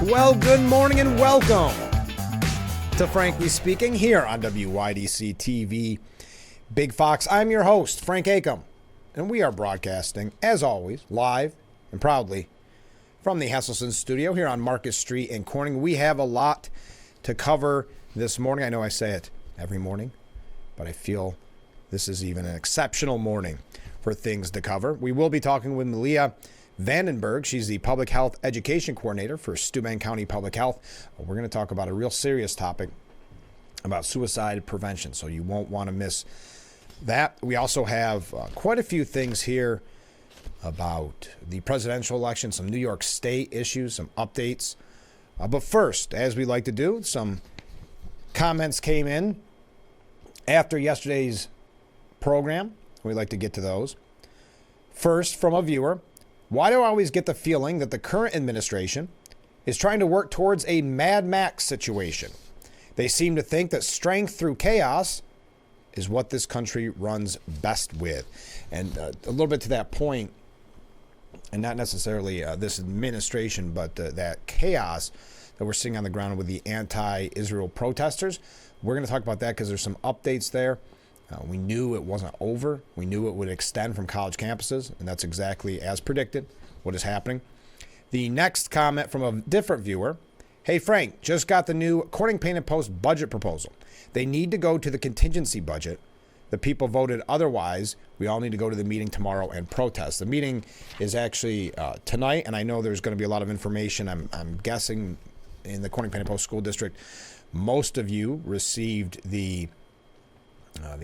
Well, good morning and welcome to Frankly Speaking here on WYDC TV Big Fox. I'm your host, Frank Acom, and we are broadcasting, as always, live and proudly from the Hesselson studio here on Market Street in Corning. We have a lot to cover this morning. I know I say it every morning, but I feel this is even an exceptional morning for things to cover. We will be talking with Malia Vandenberg. She's the Public Health Education Coordinator for Steuben County Public Health. We're going to talk about a real serious topic about suicide prevention, so you won't want to miss that. We also have quite a few things here about the presidential election, some New York State issues, some updates. But first, as we like to do, some comments came in after yesterday's program. We'd like to get to those. First, from a viewer: why do I always get the feeling that the current administration is trying to work towards a Mad Max situation? They seem to think that strength through chaos is what this country runs best with. And a little bit to that point, and not necessarily this administration, but that chaos that we're seeing on the ground with the anti-Israel protesters. We're going to talk about that because there's some updates there. We knew it wasn't over. We knew it would extend from college campuses, and that's exactly as predicted what is happening. The next comment from a different viewer: hey, Frank, just got the new Corning Painted Post budget proposal. They need to go to the contingency budget. The people voted otherwise. We all need to go to the meeting tomorrow and protest. The meeting is actually tonight, and I know there's going to be a lot of information. I'm guessing in the Corning Painted Post School District, most of you received the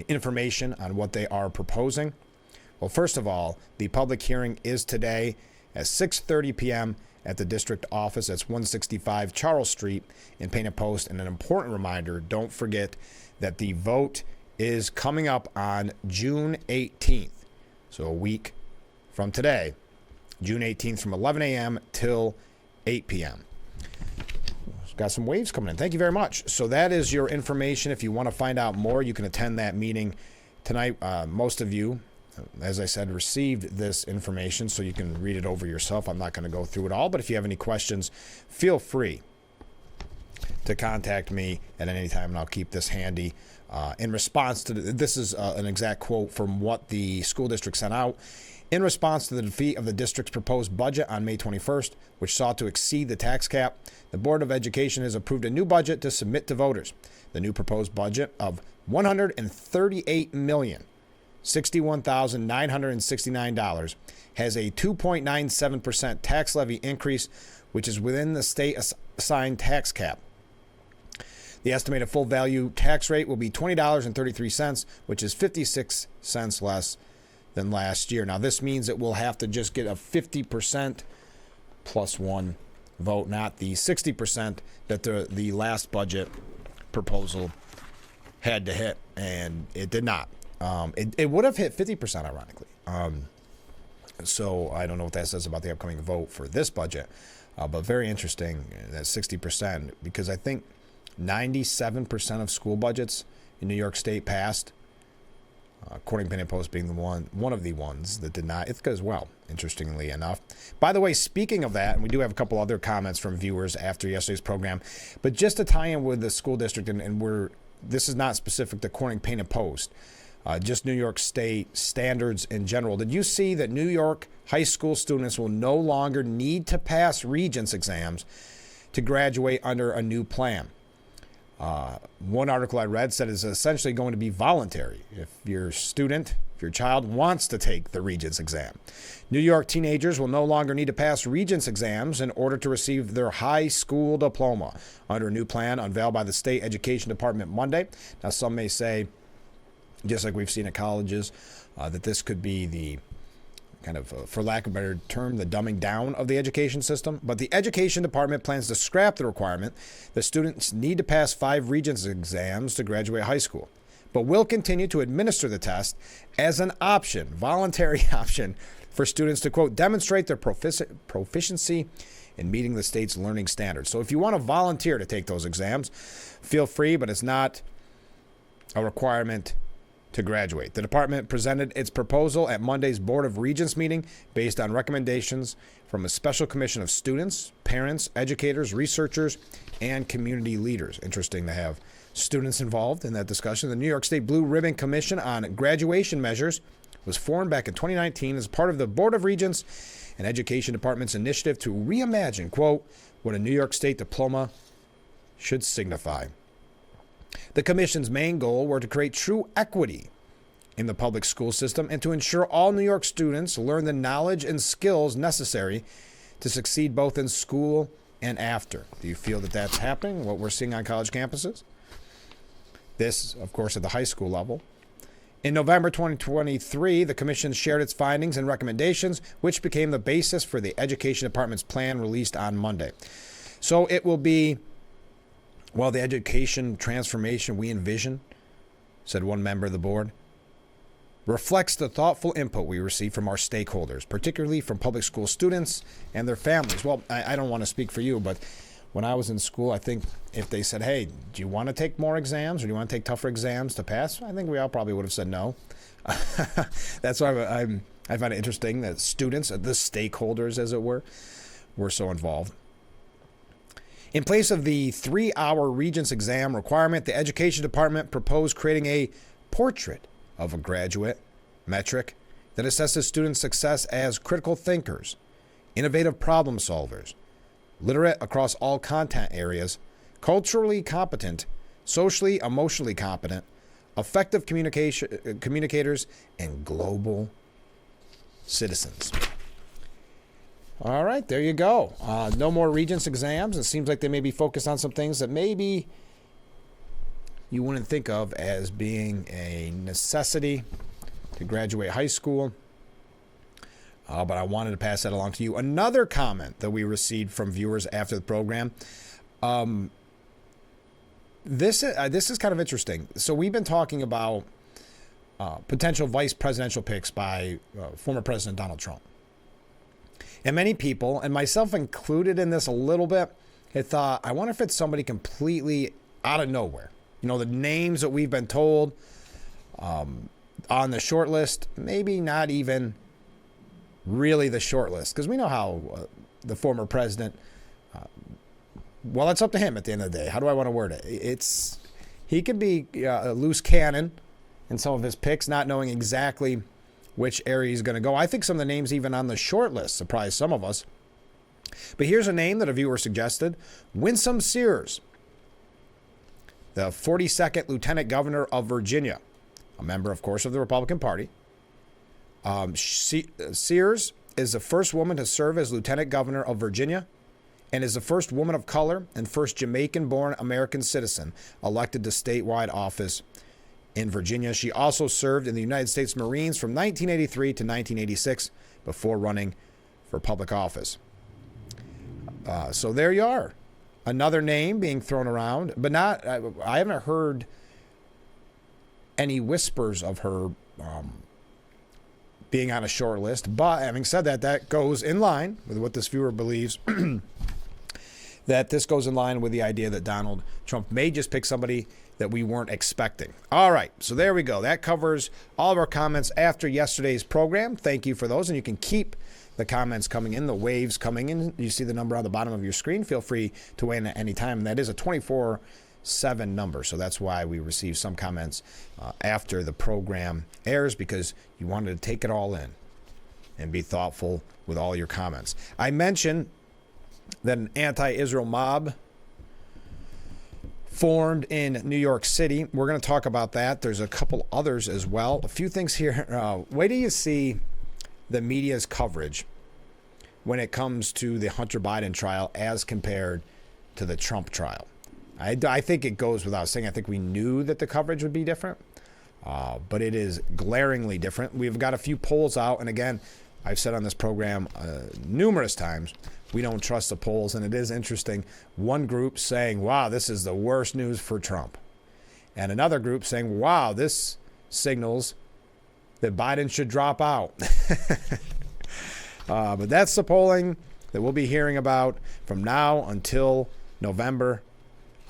information on what they are proposing. Well, first of all, the public hearing is today at 6:30 p.m. at the district office. That's 165 Charles Street in Painted Post. And an important reminder, don't forget that the vote is coming up on June 18th. So a week from today, June 18th, from 11 a.m. till 8 p.m. Got some waves coming in. Thank you very much. So that is your information. If you want to find out more, you can attend that meeting tonight. Most of you, as I said, received this information, so you can read it over yourself. I'm not going to go through it all, but if you have any questions, feel free to contact me at any time, and I'll keep this handy. In response to this is an exact quote from what the school district sent out. In response to the defeat of the district's proposed budget on May 21st, which sought to exceed the tax cap, the Board of Education has approved a new budget to submit to voters. The new proposed budget of $138,061,969 has a 2.97% tax levy increase, which is within the state assigned tax cap. The estimated full value tax rate will be $20.33, which is 56 cents less than last year. Now, this means that we'll have to just get a 50% plus one vote, not the 60% that the last budget proposal had to hit, and it did not. It would have hit 50%, ironically. So I don't know what that says about the upcoming vote for this budget, but very interesting that 60%, because I think 97% of school budgets in New York State passed. Corning Painted Post being the one of the ones that did not. Ithaca as well, interestingly enough. By the way, speaking of that, and we do have a couple other comments from viewers after yesterday's program, but just to tie in with the school district, and this is not specific to Corning Painted Post, just New York State standards in general. Did you see that New York high school students will no longer need to pass regents exams to graduate under a new plan? One article I read said it's essentially going to be voluntary if your child wants to take the regents exam. New York teenagers will no longer need to pass regents exams in order to receive their high school diploma under a new plan unveiled by the state education department Monday. Now, some may say, just like we've seen at colleges, that this could be the kind of, for lack of a better term, the dumbing down of the education system. But the education department plans to scrap the requirement that students need to pass 5 regents exams to graduate high school, but will continue to administer the test as an option, voluntary option, for students to, quote, demonstrate their proficiency in meeting the state's learning standards. So if you want to volunteer to take those exams, feel free, but it's not a requirement to graduate. The department presented its proposal at Monday's Board of Regents meeting based on recommendations from a special commission of students, parents, educators, researchers, and community leaders. Interesting to have students involved in that discussion. The New York State Blue Ribbon Commission on Graduation Measures was formed back in 2019 as part of the Board of Regents and Education Department's initiative to reimagine, quote, what a New York State diploma should signify. The commission's main goal were to create true equity in the public school system and to ensure all New York students learn the knowledge and skills necessary to succeed both in school and after. Do you feel that that's happening, what we're seeing on college campuses? This, of course, at the high school level. In November 2023, the commission shared its findings and recommendations, which became the basis for the Education Department's plan released on Monday. So it will be, well, the education transformation we envision, said one member of the board, reflects the thoughtful input we receive from our stakeholders, particularly from public school students and their families. Well, I don't want to speak for you, but when I was in school, I think if they said, hey, do you want to take more exams or do you want to take tougher exams to pass? I think we all probably would have said no. That's why I find it interesting that students, the stakeholders, as it were so involved. In place of the 3-hour Regents exam requirement, the Education Department proposed creating a portrait of a graduate metric that assesses student success as critical thinkers, innovative problem solvers, literate across all content areas, culturally competent, socially, emotionally competent, effective communicators, and global citizens. All right, there you go. No more Regents exams. It seems like they may be focused on some things that maybe you wouldn't think of as being a necessity to graduate high school. But I wanted to pass that along to you. Another comment that we received from viewers after the program. This is kind of interesting. So we've been talking about potential vice presidential picks by former President Donald Trump. And many people, and myself included in this a little bit, had thought, I wonder if it's somebody completely out of nowhere. You know, the names that we've been told on the short list, maybe not even really the short list, because we know how the former president, well, it's up to him at the end of the day. How do I want to word it? He could be a loose cannon in some of his picks, not knowing exactly which area he's going to go. I think some of the names even on the short list surprised some of us. But here's a name that a viewer suggested: Winsome Sears, the 42nd Lieutenant Governor of Virginia, a member, of course, of the Republican Party. Sears is the first woman to serve as Lieutenant Governor of Virginia and is the first woman of color and first Jamaican-born American citizen elected to statewide office in Virginia. She also served in the United States Marines from 1983 to 1986 before running for public office. So there you are. Another name being thrown around, but not. I haven't heard any whispers of her being on a short list. But having said that, that goes in line with what this viewer believes. That this goes in line with the idea that Donald Trump may just pick somebody that we weren't expecting. All right, so there we go. That covers all of our comments after yesterday's program. Thank you for those, and you can keep the comments coming in, the waves coming in. You see the number on the bottom of your screen. Feel free to weigh in at any time, and that is a 24/7 number, so that's why we receive some comments after the program airs, because you wanted to take it all in and be thoughtful with all your comments. I mentioned that an anti-Israel mob formed in New York City. We're going to talk about that. There's a couple others as well. A few things here. Wait till you see the media's coverage when it comes to the Hunter Biden trial as compared to the Trump trial. I think it goes without saying. I think we knew that the coverage would be different, but it is glaringly different. We've got a few polls out, and again, I've said on this program numerous times, we don't trust the polls, and it is interesting. One group saying, wow, this is the worst news for Trump. And another group saying, wow, this signals that Biden should drop out. But that's the polling that we'll be hearing about from now until November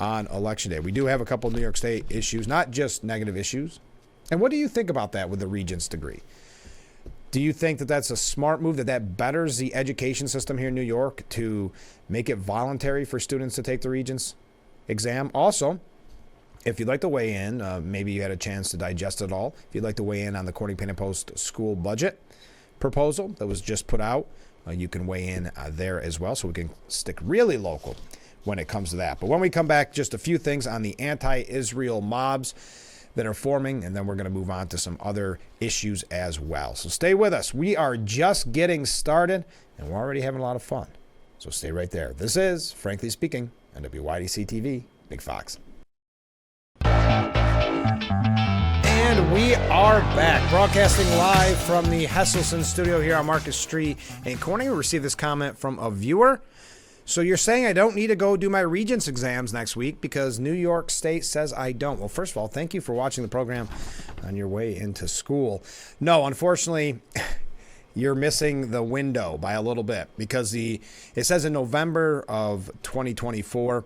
on Election Day. We do have a couple of New York State issues, not just negative issues. And what do you think about that with the regents degree? Do you think that that's a smart move, that betters the education system here in New York to make it voluntary for students to take the regents exam? Also, if you'd like to weigh in, maybe you had a chance to digest it all. If you'd like to weigh in on the Corning Painted Post school budget proposal that was just put out, you can weigh in there as well, so we can stick really local when it comes to that. But when we come back, just a few things on the anti-Israel mobs that are forming, and then we're going to move on to some other issues as well. So stay with us. We are just getting started, and we're already having a lot of fun. So stay right there. This is, Frankly Speaking, on WYDC TV, Big Fox. And we are back, broadcasting live from the Hesselson studio here on Market Street in Corning. We received this comment from a viewer. So you're saying I don't need to go do my regents exams next week because New York State says I don't. Well, first of all, thank you for watching the program on your way into school. No, unfortunately, you're missing the window by a little bit because it says in November of 2024,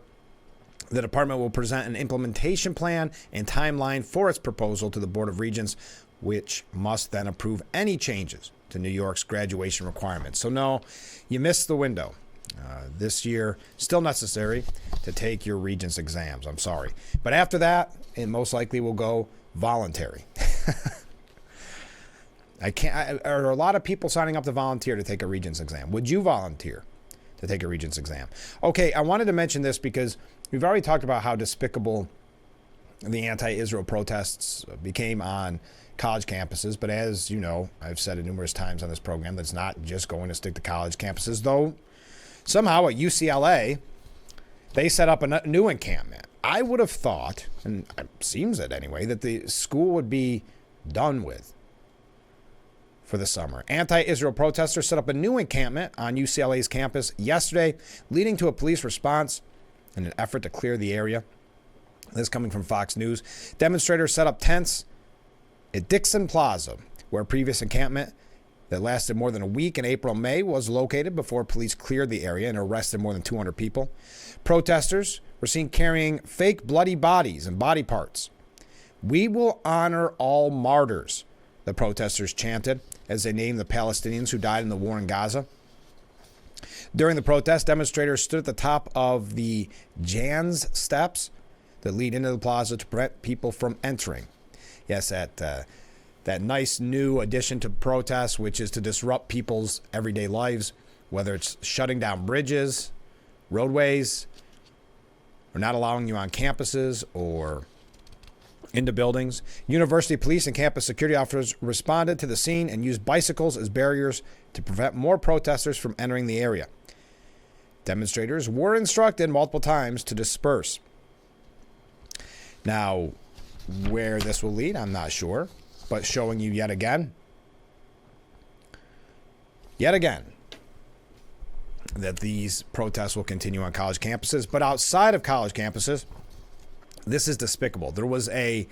the department will present an implementation plan and timeline for its proposal to the Board of Regents, which must then approve any changes to New York's graduation requirements. So no, you missed the window. This year, still necessary to take your regents exams. I'm sorry. But after that, it most likely will go voluntary. Are a lot of people signing up to volunteer to take a regents exam? Would you volunteer to take a regents exam? Okay, I wanted to mention this because we've already talked about how despicable the anti-Israel protests became on college campuses. But as you know, I've said it numerous times on this program, that's not just going to stick to college campuses, though. Somehow at UCLA, they set up a new encampment. I would have thought, and it seems it anyway, that the school would be done with for the summer. Anti-Israel protesters set up a new encampment on UCLA's campus yesterday, leading to a police response in an effort to clear the area. This coming from Fox News. Demonstrators set up tents at Dixon Plaza, where a previous encampment that lasted more than a week in April and May was located before police cleared the area and arrested more than 200 people. Protesters were seen carrying fake bloody bodies and body parts. "We will honor all martyrs," the protesters chanted as they named the Palestinians who died in the war in Gaza. During the protest, demonstrators stood at the top of the Jan's steps that lead into the plaza to prevent people from entering. Yes, that nice new addition to protests, which is to disrupt people's everyday lives, whether it's shutting down bridges, roadways, or not allowing you on campuses or into buildings. University police and campus security officers responded to the scene and used bicycles as barriers to prevent more protesters from entering the area. Demonstrators were instructed multiple times to disperse. Now, where this will lead, I'm not sure. But showing you yet again, that these protests will continue on college campuses. But outside of college campuses, this is despicable. There was an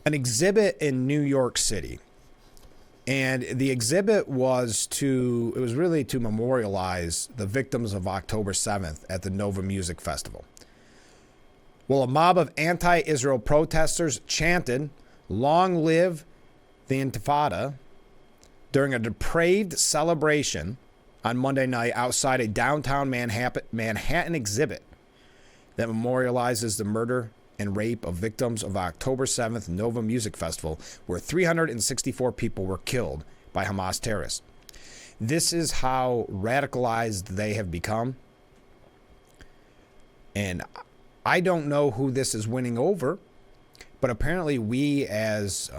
exhibit in New York City, and the exhibit was really to memorialize the victims of October 7th at the Nova Music Festival. Well, a mob of anti-Israel protesters chanted, "Long live the Intifada," during a depraved celebration on Monday night outside a downtown Manhattan exhibit that memorializes the murder and rape of victims of October 7th Nova Music Festival, where 364 people were killed by Hamas terrorists. This is how radicalized they have become. And I don't know who this is winning over, but apparently we as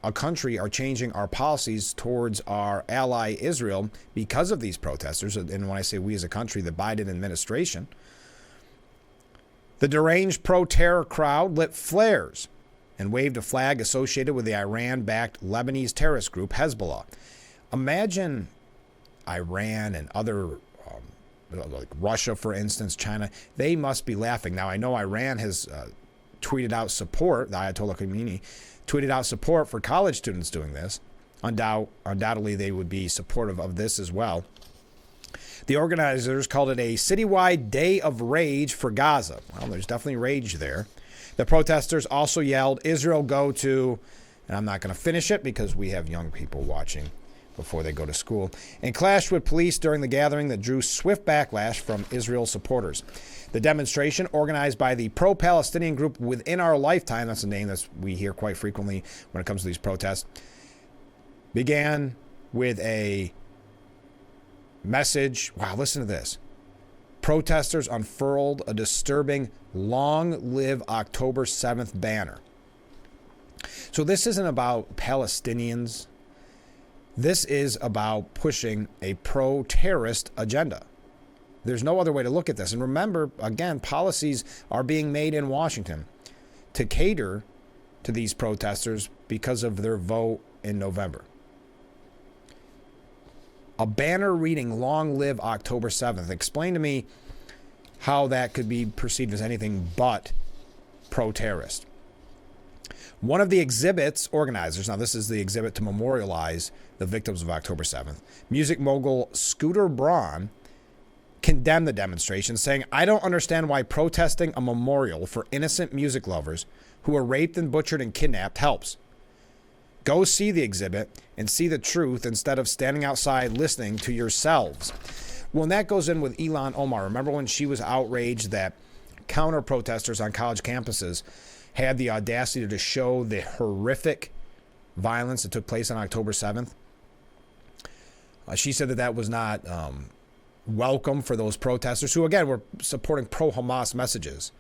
a country are changing our policies towards our ally Israel because of these protesters. And when I say we as a country, the Biden administration. The deranged pro-terror crowd lit flares and waved a flag associated with the Iran-backed Lebanese terrorist group Hezbollah. Imagine Iran and other, like Russia, for instance, China, they must be laughing. Now, I know Iran has tweeted out support, the Ayatollah Khomeini tweeted out support for college students doing this. Undoubtedly, they would be supportive of this as well. The organizers called it a citywide day of rage for Gaza. Well, there's definitely rage there. The protesters also yelled, "Israel go to," and I'm not going to finish it because we have young people watching before they go to school, and clashed with police during the gathering that drew swift backlash from Israel supporters. The demonstration, organized by the pro-Palestinian group Within Our Lifetime, that's a name that we hear quite frequently when it comes to these protests, began with a message. Wow, listen to this. Protesters unfurled a disturbing "Long Live October 7th" banner. So this isn't about Palestinians. This is about pushing a pro-terrorist agenda. There's no other way to look at this. And remember, again, policies are being made in Washington to cater to these protesters because of their vote in November. A banner reading "Long Live October 7th." Explain to me how that could be perceived as anything but pro-terrorist. One of the exhibit's organizers, now this is the exhibit to memorialize the victims of October 7th, music mogul Scooter Braun, condemned the demonstration, saying, "I don't understand why protesting a memorial for innocent music lovers who were raped and butchered and kidnapped helps. Go see the exhibit and see the truth instead of standing outside listening to yourselves." Well, and that goes in with Ilhan Omar. Remember when she was outraged that counter-protesters on college campuses had the audacity to show the horrific violence that took place on October 7th? She said that that was not welcome for those protesters who, again, were supporting pro-Hamas messages.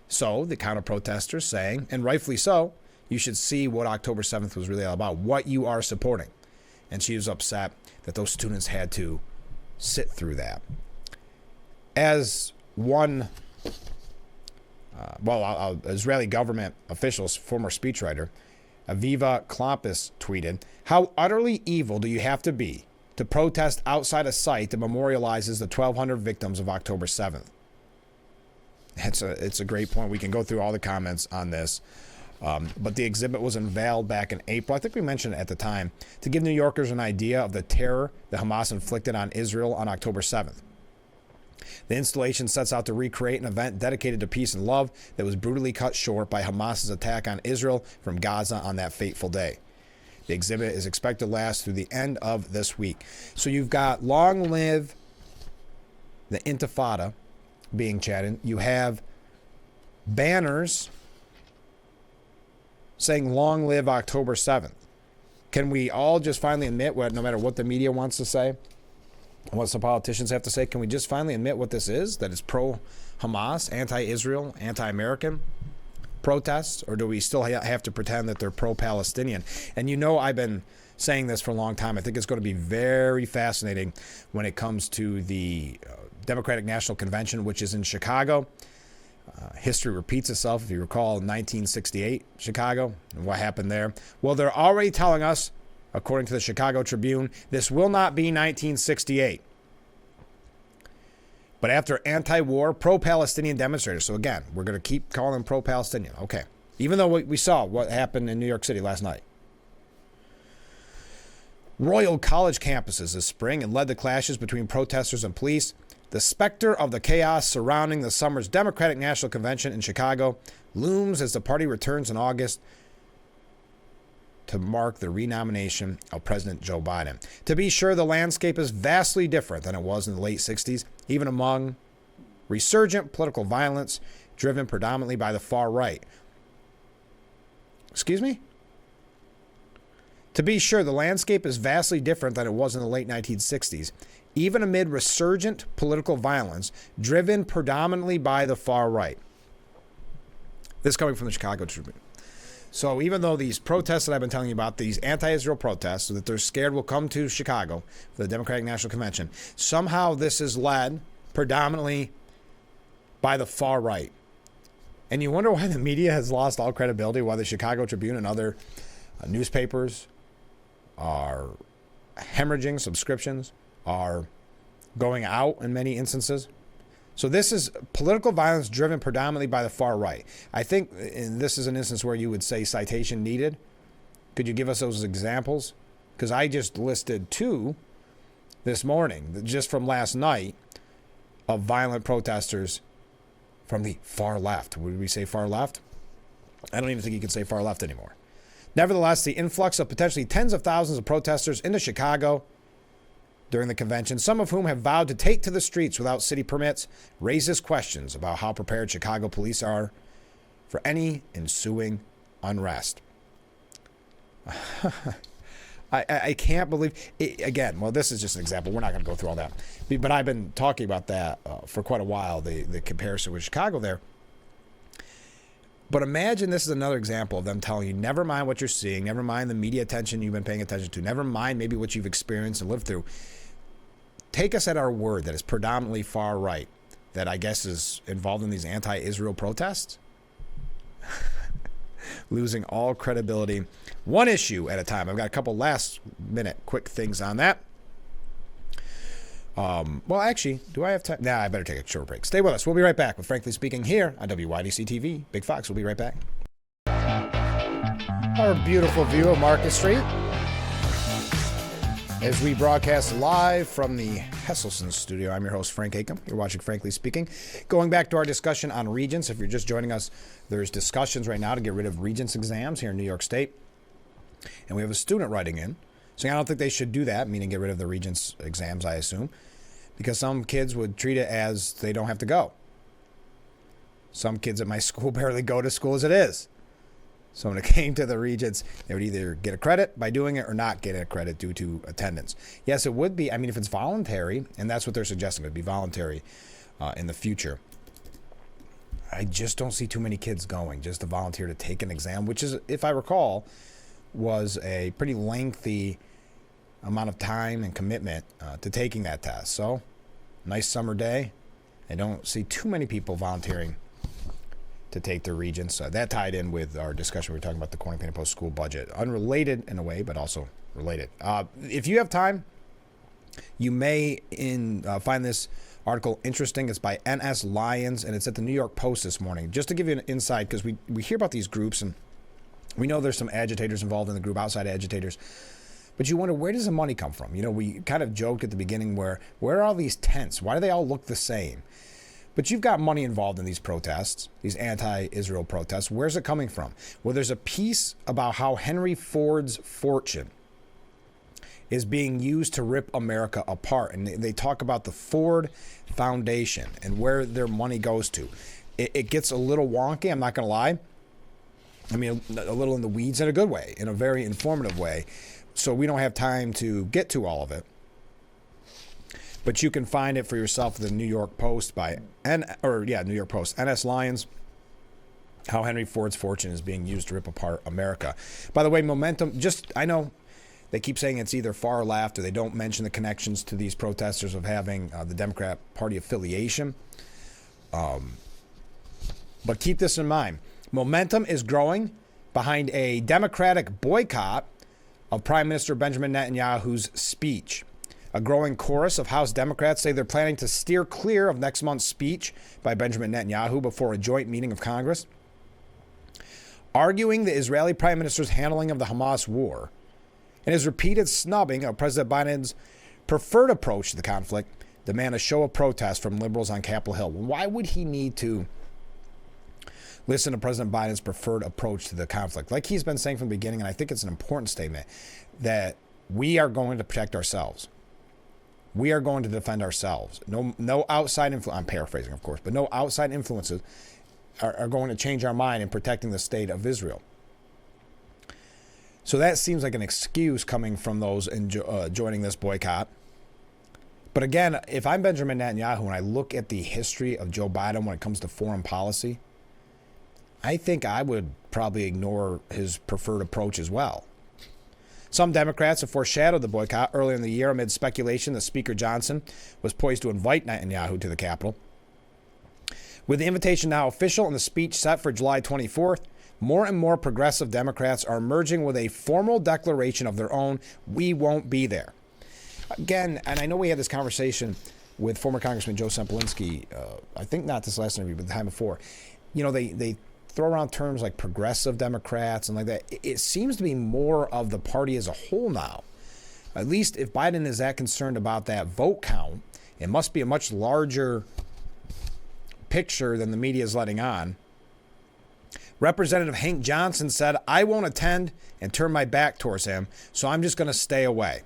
So the counter-protesters saying, and rightfully so, you should see what October 7th was really all about, what you are supporting. And she was upset that those students had to sit through that. As one Israeli government officials, former speechwriter Aviva Klampus tweeted, "How utterly evil do you have to be to protest outside a site that memorializes the 1,200 victims of October 7th?" It's a great point. We can go through all the comments on this. But the exhibit was unveiled back in April. I think we mentioned it at the time, to give New Yorkers an idea of the terror that Hamas inflicted on Israel on October 7th. The installation sets out to recreate an event dedicated to peace and love that was brutally cut short by Hamas's attack on Israel from Gaza on that fateful day. The exhibit is expected to last through the end of this week. So you've got "Long Live the Intifada" being chatted. You have banners saying "Long Live October 7th." Can we all just finally admit, no matter what the media wants to say, what some politicians have to say, can we just finally admit what this is? That it's pro-Hamas, anti-Israel, anti-American protests? Or do we still have to pretend that they're pro-Palestinian? And you know, I've been saying this for a long time. I think it's going to be very fascinating when it comes to the Democratic National Convention, which is in Chicago. History repeats itself. If you recall 1968 Chicago and what happened there. Well, they're already telling us, according to the Chicago Tribune, this will not be 1968. But after anti-war, pro-Palestinian demonstrators, so again, we're going to keep calling them pro-Palestinian. Okay. Even though we saw what happened in New York City last night. Roiled college campuses this spring and led to clashes between protesters and police. The specter of the chaos surrounding the summer's Democratic National Convention in Chicago looms as the party returns in August to mark the renomination of President Joe Biden. To be sure, the landscape is vastly different than it was in the late 60s, even among resurgent political violence driven predominantly by the far right. Excuse me? To be sure, the landscape is vastly different than it was in the late 1960s, even amid resurgent political violence driven predominantly by the far right. This coming from the Chicago Tribune. So even though these protests that I've been telling you about, these anti-Israel protests that they're scared will come to Chicago for the Democratic National Convention, somehow this is led predominantly by the far right. And you wonder why the media has lost all credibility, why the Chicago Tribune and other newspapers are hemorrhaging subscriptions, are going out in many instances. So this is political violence driven predominantly by the far right. I think this is an instance where you would say citation needed. Could you give us those examples? Because I just listed two this morning, just from last night, of violent protesters from the far left. Would we say far left? I don't even think you can say far left anymore. Nevertheless, the influx of potentially tens of thousands of protesters into Chicago during the convention, some of whom have vowed to take to the streets without city permits, raises questions about how prepared Chicago police are for any ensuing unrest. I can't believe it. Again, well, this is just an example. We're not going to go through all that. But I've been talking about that for quite a while, the comparison with Chicago there. But imagine this is another example of them telling you, never mind what you're seeing, never mind the media attention you've been paying attention to, never mind maybe what you've experienced and lived through. Take us at our word that is predominantly far right, that I guess is involved in these anti-Israel protests. Losing all credibility. One issue at a time. I've got a couple last minute quick things on that. Well, actually, do I have time? Nah, I better take a short break. Stay with us. We'll be right back with Frankly Speaking here on WYDC TV. Big Fox, we'll be right back. Our beautiful view of Market Street as we broadcast live from the Hesselson studio. I'm your host, Frank Acom. You're watching Frankly Speaking. Going back to our discussion on Regents, if you're just joining us, there's discussions right now to get rid of Regents exams here in New York State. And we have a student writing in saying I don't think they should do that, meaning get rid of the Regents exams, I assume, because some kids would treat it as they don't have to go. Some kids at my school barely go to school as it is. So when it came to the Regents, they would either get a credit by doing it or not get a credit due to attendance. Yes, it would be. I mean, if it's voluntary, and that's what they're suggesting, it would be voluntary in the future. I just don't see too many kids going just to volunteer to take an exam, which is, if I recall, was a pretty lengthy amount of time and commitment to taking that test. So, nice summer day. I don't see too many people volunteering to take the Regents. That tied in with our discussion. We were talking about the Corning Painter Post school budget. Unrelated in a way, but also related. If you have time, you may find this article interesting. It's by NS Lyons, and it's at the New York Post this morning. Just to give you an insight, because we hear about these groups, and we know there's some agitators involved in the group, outside agitators. But you wonder, where does the money come from? You know, we kind of joked at the beginning, where are all these tents? Why do they all look the same? But you've got money involved in these protests, these anti-Israel protests. Where's it coming from? Well, there's a piece about how Henry Ford's fortune is being used to rip America apart. And they talk about the Ford Foundation and where their money goes to. It gets a little wonky, I'm not going to lie. I mean, a little in the weeds in a good way, in a very informative way. So we don't have time to get to all of it. But you can find it for yourself in the New York Post New York Post. NS Lyons, how Henry Ford's fortune is being used to rip apart America. By the way, momentum, I know they keep saying it's either far left or they don't mention the connections to these protesters of having the Democrat Party affiliation. But keep this in mind. Momentum is growing behind a Democratic boycott of Prime Minister Benjamin Netanyahu's speech. A growing chorus of House Democrats say they're planning to steer clear of next month's speech by Benjamin Netanyahu before a joint meeting of Congress, arguing the Israeli Prime Minister's handling of the Hamas war and his repeated snubbing of President Biden's preferred approach to the conflict. Demand a show of protest from liberals on Capitol Hill. Why would he need to listen to President Biden's preferred approach to the conflict? Like he's been saying from the beginning, and I think it's an important statement, that we are going to protect ourselves. We are going to defend ourselves. No outside influence, I'm paraphrasing, of course, but no outside influences are going to change our mind in protecting the state of Israel. So that seems like an excuse coming from those joining this boycott. But again, if I'm Benjamin Netanyahu and I look at the history of Joe Biden when it comes to foreign policy, I think I would probably ignore his preferred approach as well. Some Democrats have foreshadowed the boycott earlier in the year amid speculation that Speaker Johnson was poised to invite Netanyahu to the Capitol. With the invitation now official and the speech set for July 24th, more and more progressive Democrats are emerging with a formal declaration of their own, we won't be there. Again, and I know we had this conversation with former Congressman Joe Semplinsky, I think not this last interview, but the time before. You know, they throw around terms like progressive Democrats and like that. It seems to be more of the party as a whole now. At least if Biden is that concerned about that vote count, it must be a much larger picture than the media is letting on. Representative Hank Johnson said, "I won't attend and turn my back towards him, so I'm just going to stay away."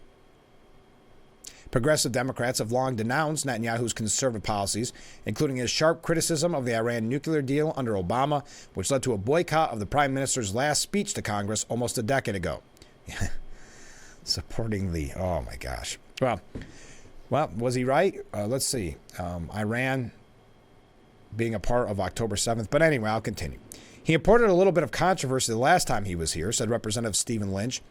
Progressive Democrats have long denounced Netanyahu's conservative policies, including his sharp criticism of the Iran nuclear deal under Obama, which led to a boycott of the prime minister's last speech to Congress almost a decade ago. Supporting the, oh my gosh. Well, was he right? Let's see. Iran being a part of October 7th. But anyway, I'll continue. He imported a little bit of controversy the last time he was here, said Representative Stephen Lynch.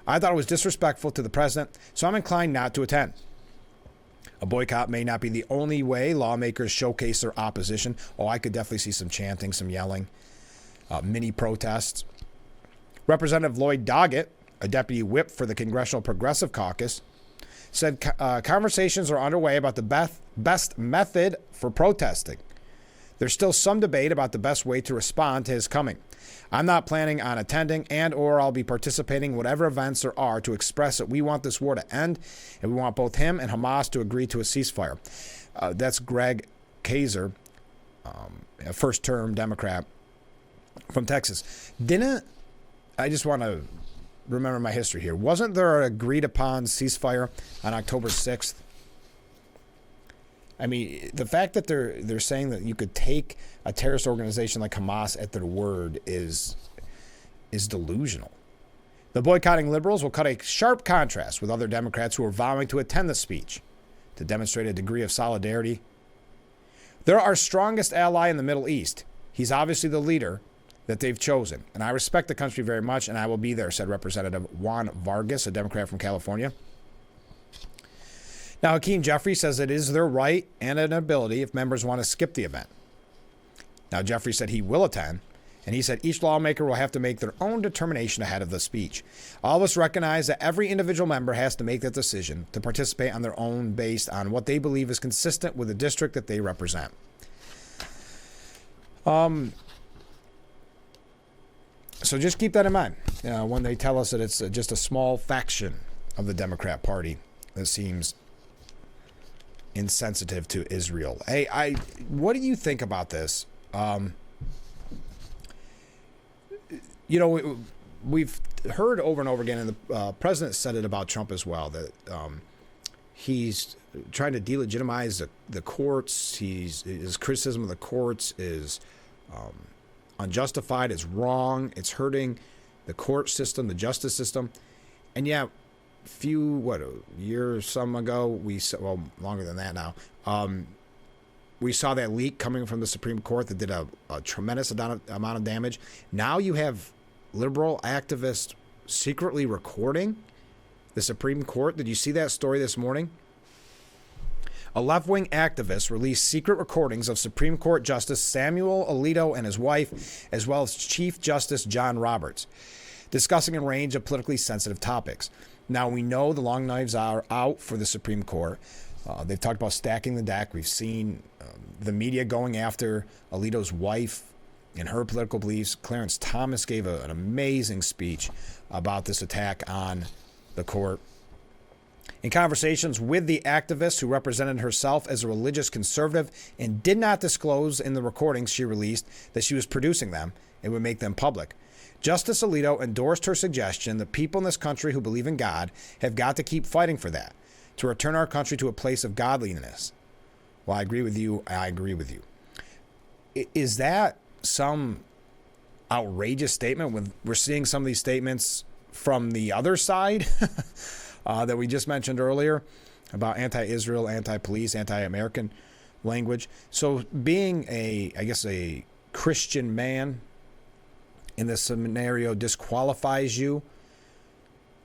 "I thought it was disrespectful to the president, so I'm inclined not to attend." A boycott may not be the only way lawmakers showcase their opposition. Oh, I could definitely see some chanting, some yelling, mini protests. Representative Lloyd Doggett, a deputy whip for the Congressional Progressive Caucus, said conversations are underway about the best method for protesting. "There's still some debate about the best way to respond to his coming. I'm not planning on attending or I'll be participating in whatever events there are to express that we want this war to end and we want both him and Hamas to agree to a ceasefire." That's Greg Kaiser, a first-term Democrat from Texas. I just want to remember my history here. Wasn't there an agreed-upon ceasefire on October 6th? I mean, the fact that they're saying that you could take a terrorist organization like Hamas at their word is delusional. The boycotting liberals will cut a sharp contrast with other Democrats who are vowing to attend the speech to demonstrate a degree of solidarity. "They're our strongest ally in the Middle East. He's obviously the leader that they've chosen, and I respect the country very much, and I will be there," said Representative Juan Vargas, a Democrat from California. Now, Hakeem Jeffrey says it is their right and an ability if members want to skip the event. Now, Jeffrey said he will attend, and he said each lawmaker will have to make their own determination ahead of the speech. "All of us recognize that every individual member has to make that decision to participate on their own based on what they believe is consistent with the district that they represent." So just keep that in mind when they tell us that it's just a small faction of the Democrat Party that seems insensitive to Israel. Hey, what do you think about this? We've heard over and over again, and the president said it about Trump as well, that he's trying to delegitimize the courts. His criticism of the courts is unjustified, it's wrong, it's hurting the court system, the justice system. And yeah, a year or some ago, longer than that now, we saw that leak coming from the Supreme Court that did a tremendous amount of damage. Now you have liberal activists secretly recording the Supreme Court. Did you see that story this morning? A left-wing activist released secret recordings of Supreme Court Justice Samuel Alito and his wife, as well as Chief Justice John Roberts, discussing a range of politically sensitive topics. Now, we know the long knives are out for the Supreme Court. They've talked about stacking the deck. We've seen the media going after Alito's wife and her political beliefs. Clarence Thomas gave an amazing speech about this attack on the court. In conversations with the activist who represented herself as a religious conservative and did not disclose in the recordings she released that she was producing them and would make them public, Justice Alito endorsed her suggestion that people in this country who believe in God have got to keep fighting for that, to return our country to a place of godliness. Well, I agree with you. I agree with you. Is that some outrageous statement when we're seeing some of these statements from the other side that we just mentioned earlier about anti-Israel, anti-police, anti-American language? So being a Christian man in this scenario disqualifies you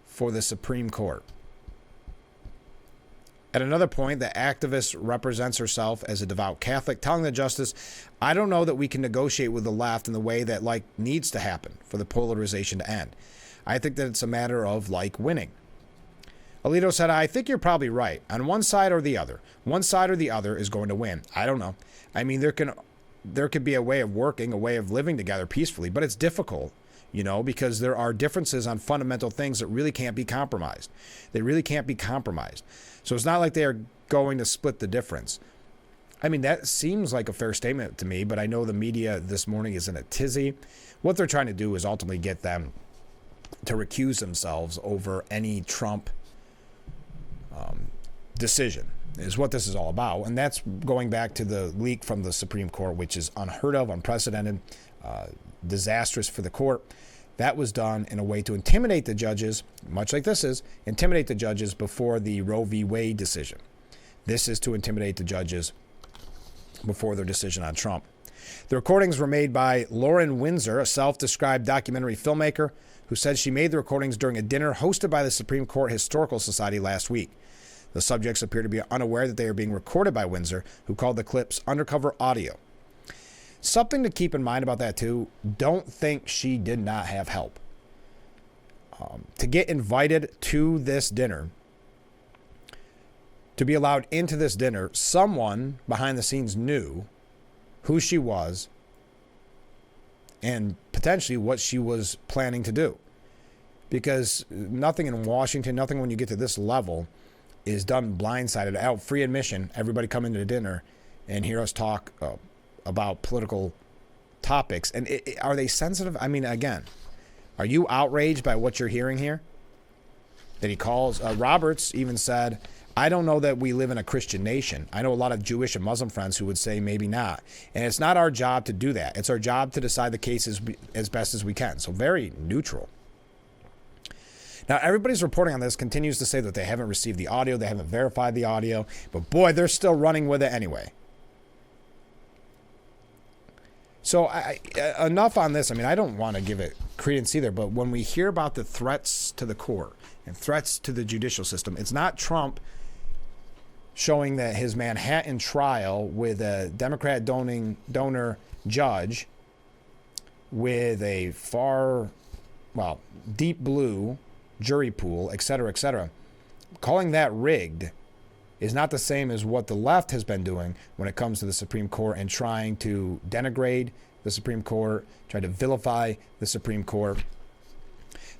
for the Supreme Court. At another point, the activist represents herself as a devout Catholic, telling the justice, "I don't know that we can negotiate with the left in the way that needs to happen for the polarization to end. I think that it's a matter of winning." Alito said, "I think you're probably right. On one side or the other. One side or the other is going to win. I don't know. I mean, there could be a way of working, a way of living together peacefully, but it's difficult, because there are differences on fundamental things that really can't be compromised. They really can't be compromised. So it's not like they are going to split the difference. I mean, that seems like a fair statement to me, but I know the media this morning is in a tizzy. What they're trying to do is ultimately get them to recuse themselves over any Trump decision, is what this is all about. And that's going back to the leak from the Supreme Court, which is unheard of, unprecedented, disastrous for the court. That was done in a way to intimidate the judges, much like this is, intimidate the judges before the Roe v. Wade decision. This is to intimidate the judges before their decision on Trump. The recordings were made by Lauren Windsor, a self-described documentary filmmaker who said she made the recordings during a dinner hosted by the Supreme Court Historical Society last week. The subjects appear to be unaware that they are being recorded by Windsor, who called the clips undercover audio. Something to keep in mind about that, too, don't think she did not have help. To get invited to this dinner, to be allowed into this dinner, someone behind the scenes knew who she was and potentially what she was planning to do. Because nothing in Washington, nothing when you get to this level is done blindsided. Out, free admission, everybody come into the dinner and hear us talk about political topics. And are they sensitive? I mean, again, are you outraged by what you're hearing here? That he calls, Roberts even said, I don't know that we live in a Christian nation. I know a lot of Jewish and Muslim friends who would say maybe not. And it's not our job to do that. It's our job to decide the cases as best as we can. So very neutral. Now, everybody's reporting on this continues to say that they haven't received the audio. They haven't verified the audio. But boy, they're still running with it anyway. So enough on this. I mean, I don't want to give it credence either. But when we hear about the threats to the court and threats to the judicial system, it's not Trump showing that his Manhattan trial with a Democrat donor judge with a deep blue jury pool, et cetera, calling that rigged is not the same as what the left has been doing when it comes to the Supreme Court and trying to denigrate the Supreme Court, try to vilify the Supreme Court.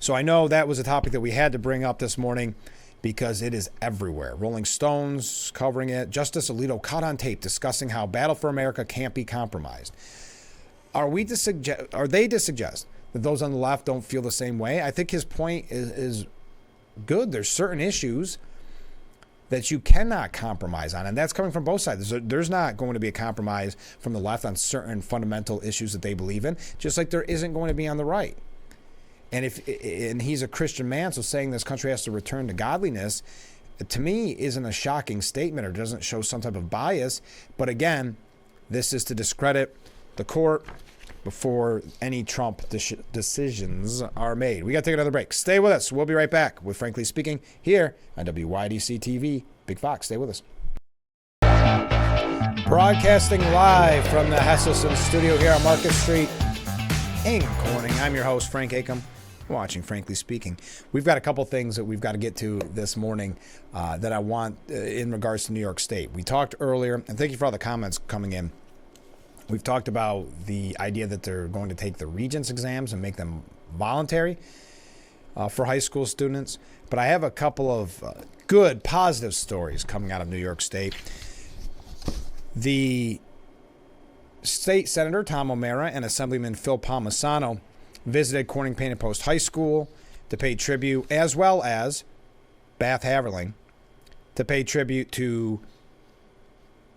So I know that was a topic that we had to bring up this morning because it is everywhere. Rolling Stone's covering it. Justice Alito caught on tape discussing how Battle for America can't be compromised. Are they to suggest that those on the left don't feel the same way? I think his point is good. There's certain issues that you cannot compromise on, and that's coming from both sides. There's not going to be a compromise from the left on certain fundamental issues that they believe in, just like there isn't going to be on the right. And he's a Christian man, so saying this country has to return to godliness, to me, isn't a shocking statement or doesn't show some type of bias. But again, this is to discredit the court before any Trump decisions are made. We got to take another break. Stay with us. We'll be right back with Frankly Speaking here on WYDC TV. Big Fox, stay with us. Broadcasting live from the Hesselson studio here on Market Street in Corning. I'm your host, Frank Acom. Watching Frankly Speaking. We've got a couple things that we've got to get to this morning that I want in regards to New York State. We talked earlier, and thank you for all the comments coming in. We've talked about the idea that they're going to take the regents exams and make them voluntary for high school students. But I have a couple of good, positive stories coming out of New York State. The State Senator Tom O'Mara and Assemblyman Phil Palmisano visited Corning Painted Post High School to pay tribute, as well as Bath Haverling, to pay tribute to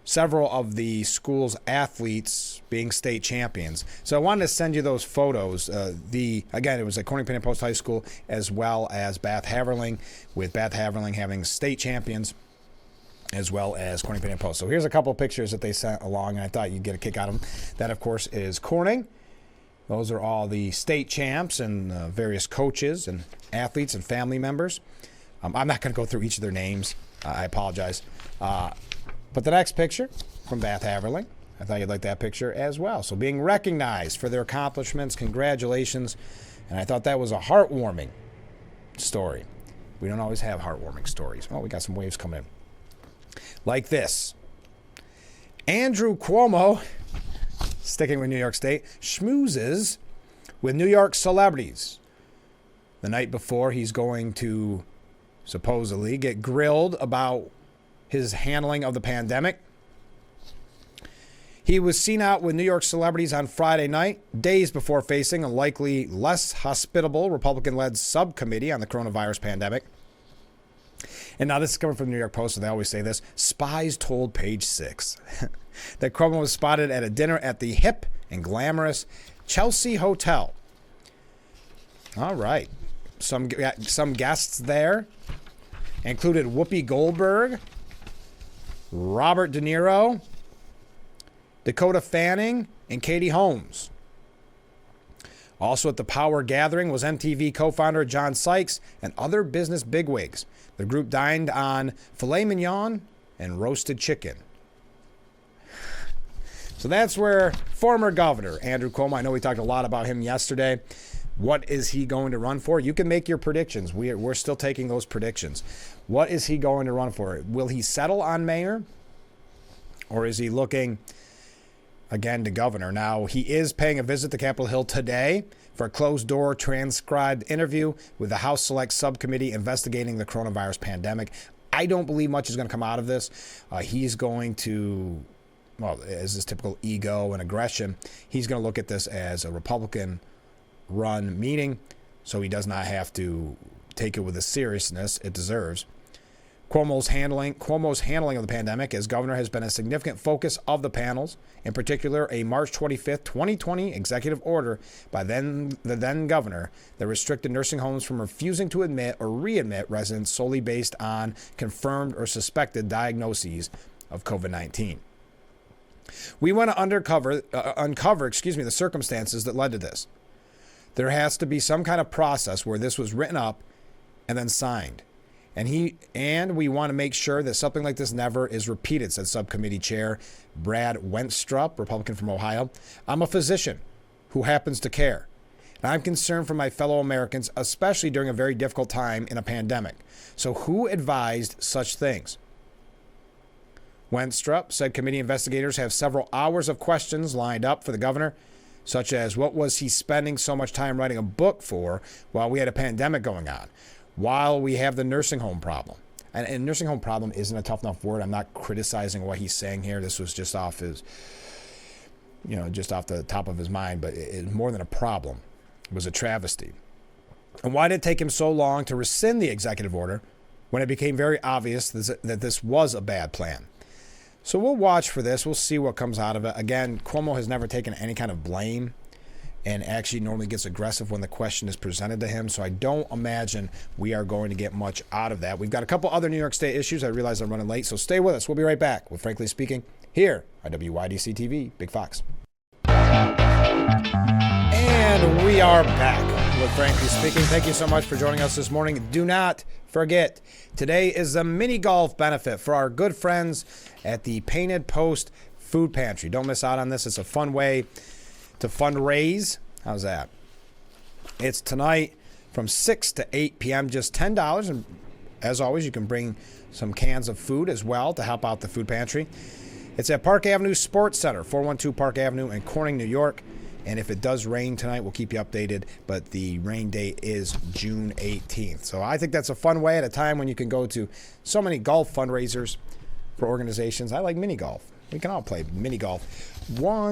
several of the school's athletes being state champions. So I wanted to send you those photos. Again, it was at Corning Painted Post High School as well as Bath Haverling, with Bath Haverling having state champions as well as Corning Painted Post. So here's a couple of pictures that they sent along, and I thought you'd get a kick out of them. That, of course, is Corning. Those are all the state champs and various coaches and athletes and family members. I'm not going to go through each of their names. I apologize. But the next picture from Bath Haverling, I thought you'd like that picture as well. So being recognized for their accomplishments, congratulations. And I thought that was a heartwarming story. We don't always have heartwarming stories. Oh, we got some waves coming in. Like this. Andrew Cuomo, sticking with New York State, schmoozes with New York celebrities. The night before, he's going to supposedly get grilled about his handling of the pandemic. He was seen out with New York celebrities on Friday night, days before facing a likely less hospitable Republican-led subcommittee on the coronavirus pandemic. And now this is coming from the New York Post, so they always say this. Spies told Page 6 that Cuomo was spotted at a dinner at the hip and glamorous Chelsea Hotel. All right. Some guests there included Whoopi Goldberg, Robert De Niro, Dakota Fanning, and Katie Holmes. Also at the power gathering was MTV co-founder John Sykes and other business bigwigs. The group dined on filet mignon and roasted chicken. So that's where former governor Andrew Cuomo, I know we talked a lot about him yesterday. What is he going to run for? You can make your predictions. We're still taking those predictions. What is he going to run for? Will he settle on mayor? Or is he looking again to governor? Now, he is paying a visit to Capitol Hill today for a closed-door transcribed interview with the House Select Subcommittee investigating the coronavirus pandemic. I don't believe much is going to come out of this. He's going to, well, as his typical ego and aggression, he's going to look at this as a Republican-run meeting, so he does not have to take it with the seriousness it deserves. Cuomo's handling of the pandemic as governor has been a significant focus of the panels, in particular a March 25th, 2020 executive order by the then governor that restricted nursing homes from refusing to admit or readmit residents solely based on confirmed or suspected diagnoses of COVID-19. We want to uncover the circumstances that led to this. There has to be some kind of process where this was written up and then signed. And we want to make sure that something like this never is repeated, said Subcommittee Chair Brad Wenstrup, Republican from Ohio. I'm a physician who happens to care. And I'm concerned for my fellow Americans, especially during a very difficult time in a pandemic. So who advised such things? Wenstrup said committee investigators have several hours of questions lined up for the governor, such as what was he spending so much time writing a book for while we had a pandemic going on? While we have the nursing home problem. And nursing home problem isn't a tough enough word. I'm not criticizing what he's saying here. This was just off his, just off the top of his mind, but it's more than a problem. It was a travesty. And why did it take him so long to rescind the executive order when it became very obvious that this was a bad plan? So we'll watch for this. We'll see what comes out of it. Again, Cuomo has never taken any kind of blame and actually normally gets aggressive when the question is presented to him. So I don't imagine we are going to get much out of that. We've got a couple other New York State issues. I realize I'm running late, so stay with us. We'll be right back with Frankly Speaking here on WYDC TV, Big Fox. And we are back with Frankly Speaking. Thank you so much for joining us this morning. Do not forget, today is the mini golf benefit for our good friends at the Painted Post Food Pantry. Don't miss out on this. It's a fun way to fundraise. How's that? It's tonight from 6 to 8 p.m., just $10. And as always, you can bring some cans of food as well to help out the food pantry. It's at Park Avenue Sports Center, 412 Park Avenue in Corning, New York. And if it does rain tonight, we'll keep you updated. But the rain date is June 18th. So I think that's a fun way at a time when you can go to so many golf fundraisers for organizations. I like mini golf. We can all play mini golf.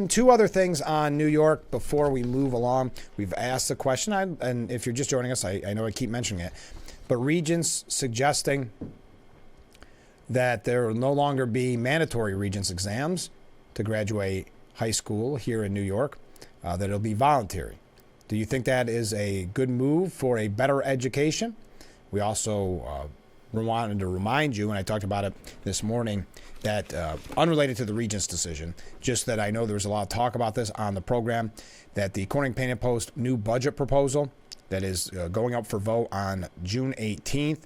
Two other things on New York before we move along. We've asked the question, and if you're just joining us, I know I keep mentioning it, but regents suggesting that there will no longer be mandatory regents exams to graduate high school here in New York, that it'll be voluntary. Do you think that is a good move for a better education? We also wanted to remind you, and I talked about it this morning, that unrelated to the Regents' decision, just that I know there was a lot of talk about this on the program, that the Corning Painted Post new budget proposal that is going up for vote on June 18th,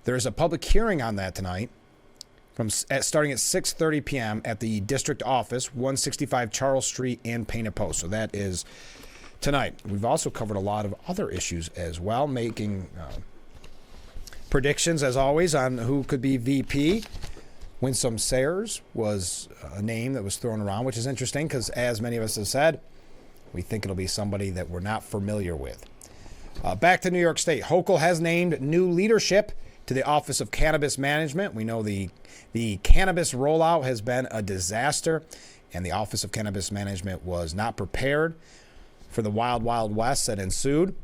there is a public hearing on that tonight starting at 6:30 p.m. at the district office, 165 Charles Street in Painted Post. So that is tonight. We've also covered a lot of other issues as well, making predictions, as always, on who could be VP. Winsome Sayers was a name that was thrown around, which is interesting because, as many of us have said, we think it'll be somebody that we're not familiar with. Back to New York State. Hochul has named new leadership to the Office of Cannabis Management. We know the cannabis rollout has been a disaster and the Office of Cannabis Management was not prepared for the wild, wild west that ensued.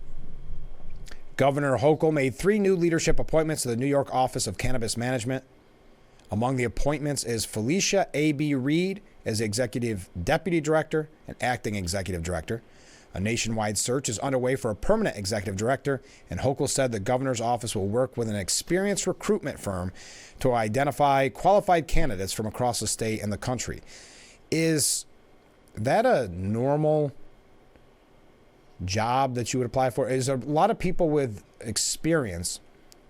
Governor Hochul made 3 new leadership appointments to the New York Office of Cannabis Management. Among the appointments is Felicia A.B. Reed as Executive Deputy Director and Acting Executive Director. A nationwide search is underway for a permanent executive director, and Hochul said the governor's office will work with an experienced recruitment firm to identify qualified candidates from across the state and the country. Is that a normal job that you would apply for? Is there a lot of people with experience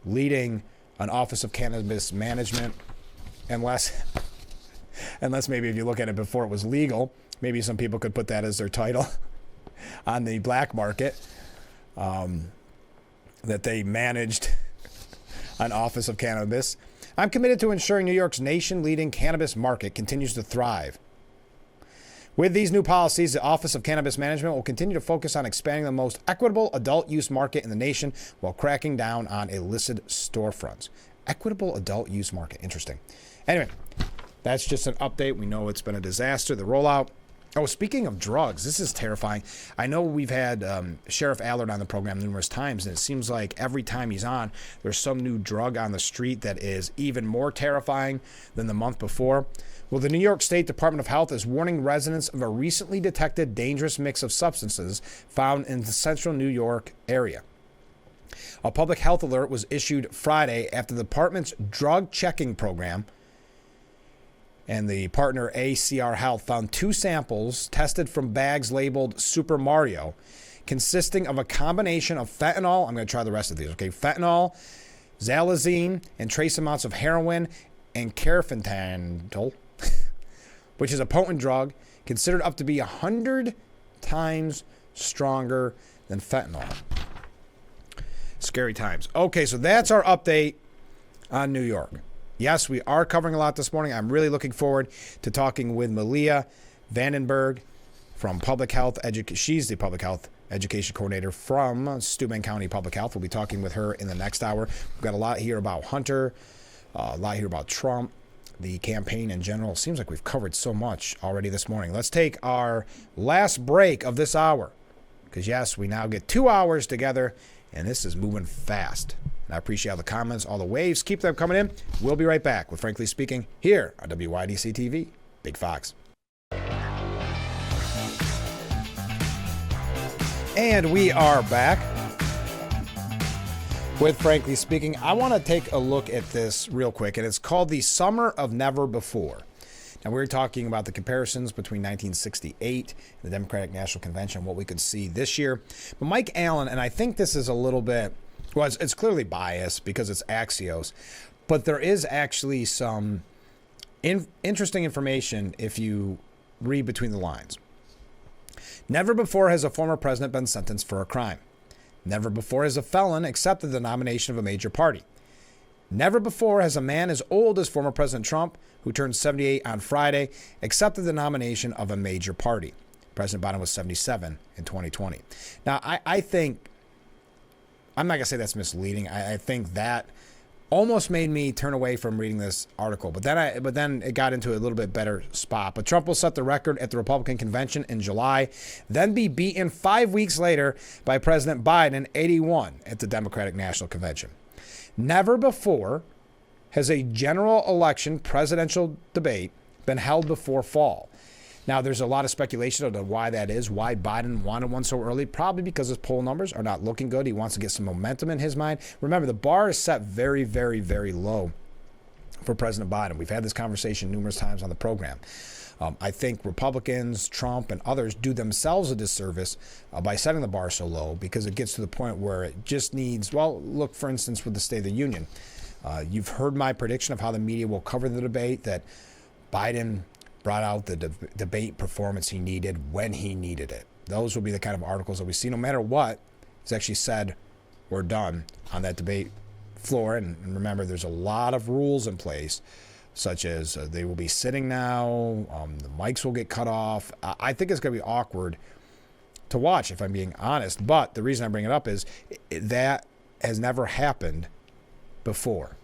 leading an Office of Cannabis Management, unless maybe if you look at it before it was legal, maybe some people could put that as their title on the black market, that they managed an Office of Cannabis. I'm committed to ensuring New York's nation-leading cannabis market continues to thrive. With these new policies, the Office of Cannabis Management will continue to focus on expanding the most equitable adult use market in the nation while cracking down on illicit storefronts. Equitable adult use market. Interesting. Anyway, that's just an update. We know it's been a disaster, the rollout. Oh, speaking of drugs, this is terrifying. I know we've had Sheriff Allard on the program numerous times, and it seems like every time he's on, there's some new drug on the street that is even more terrifying than the month before. Well, the New York State Department of Health is warning residents of a recently detected dangerous mix of substances found in the central New York area. A public health alert was issued Friday after the department's drug checking program and the partner ACR Health found 2 samples tested from bags labeled Super Mario, consisting of a combination of fentanyl. I'm going to try the rest of these, okay? Fentanyl, xylazine, and trace amounts of heroin and carfentanil, which is a potent drug considered up to be 100 times stronger than fentanyl. Scary times. Okay, so that's our update on New York. Yes, we are covering a lot this morning. I'm really looking forward to talking with Malia Vandenberg from Public Health Education. She's the Public Health Education Coordinator from Steuben County Public Health. We'll be talking with her in the next hour. We've got a lot here about Hunter, a lot here about Trump, the campaign in general. Seems like we've covered so much already this morning. Let's take our last break of this hour, because yes, we now get 2 hours together, and this is moving fast. And I appreciate all the comments, all the waves. Keep them coming in. We'll be right back with Frankly Speaking here on WYDC TV. Big Fox. And we are back with Frankly Speaking. I want to take a look at this real quick, and it's called the Summer of Never Before. Now, we're talking about the comparisons between 1968 and the Democratic National Convention, what we could see this year. But Mike Allen, and I think this is a little bit, well, it's clearly biased because it's Axios, but there is actually some interesting information if you read between the lines. Never before has a former president been sentenced for a crime. Never before has a felon accepted the nomination of a major party. Never before has a man as old as former President Trump, who turned 78 on Friday, accepted the nomination of a major party. President Biden was 77 in 2020. Now, I think, I'm not going to say that's misleading. I think that almost made me turn away from reading this article. But then it got into a little bit better spot. But Trump will set the record at the Republican convention in July, then be beaten 5 weeks later by President Biden, 81, at the Democratic National Convention. Never before has a general election presidential debate been held before fall. Now, there's a lot of speculation on why that is, why Biden wanted one so early, probably because his poll numbers are not looking good. He wants to get some momentum in his mind. Remember, the bar is set very, very, very low for President Biden. We've had this conversation numerous times on the program. I think Republicans, Trump, and others do themselves a disservice by setting the bar so low, because it gets to the point where it just needs, well, look, for instance, with the State of the Union. You've heard my prediction of how the media will cover the debate, that Biden brought out the debate performance he needed when he needed it. Those will be the kind of articles that we see, no matter what is actually said or done on that debate floor. And remember, there's a lot of rules in place, such as they will be sitting now, the mics will get cut off. I think it's going to be awkward to watch, if I'm being honest. But the reason I bring it up is that has never happened before,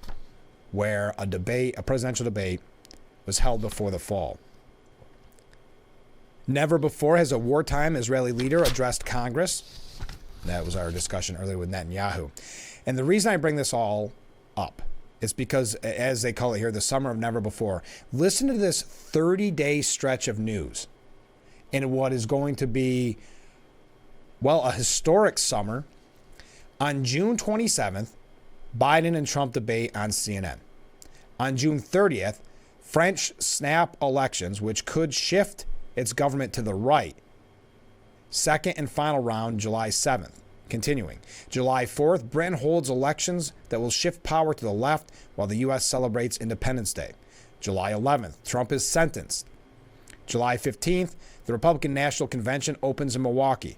where a presidential debate was held before the fall. Never before has a wartime Israeli leader addressed Congress. That was our discussion earlier with Netanyahu. And the reason I bring this all up is because, as they call it here, the summer of never before. Listen to this 30-day stretch of news in what is going to be, well, a historic summer. On June 27th, Biden and Trump debate on CNN. On June 30th, French snap elections, which could shift its government to the right. Second and final round, July 7th. Continuing. July 4th, Britain holds elections that will shift power to the left while the U.S. celebrates Independence Day. July 11th, Trump is sentenced. July 15th, the Republican National Convention opens in Milwaukee.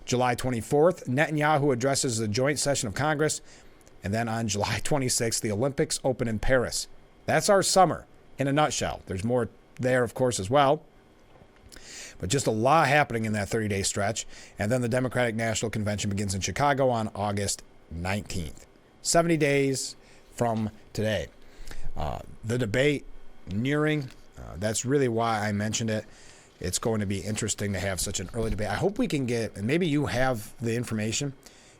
July 24th, Netanyahu addresses the joint session of Congress. And then on July 26th, the Olympics open in Paris. That's our summer in a nutshell. There's more there, of course, as well. But just a lot happening in that 30-day stretch. And then the Democratic National Convention begins in Chicago on August 19th. 70 days from today. The debate nearing. That's really why I mentioned it. It's going to be interesting to have such an early debate. I hope we can get, and maybe you have the information.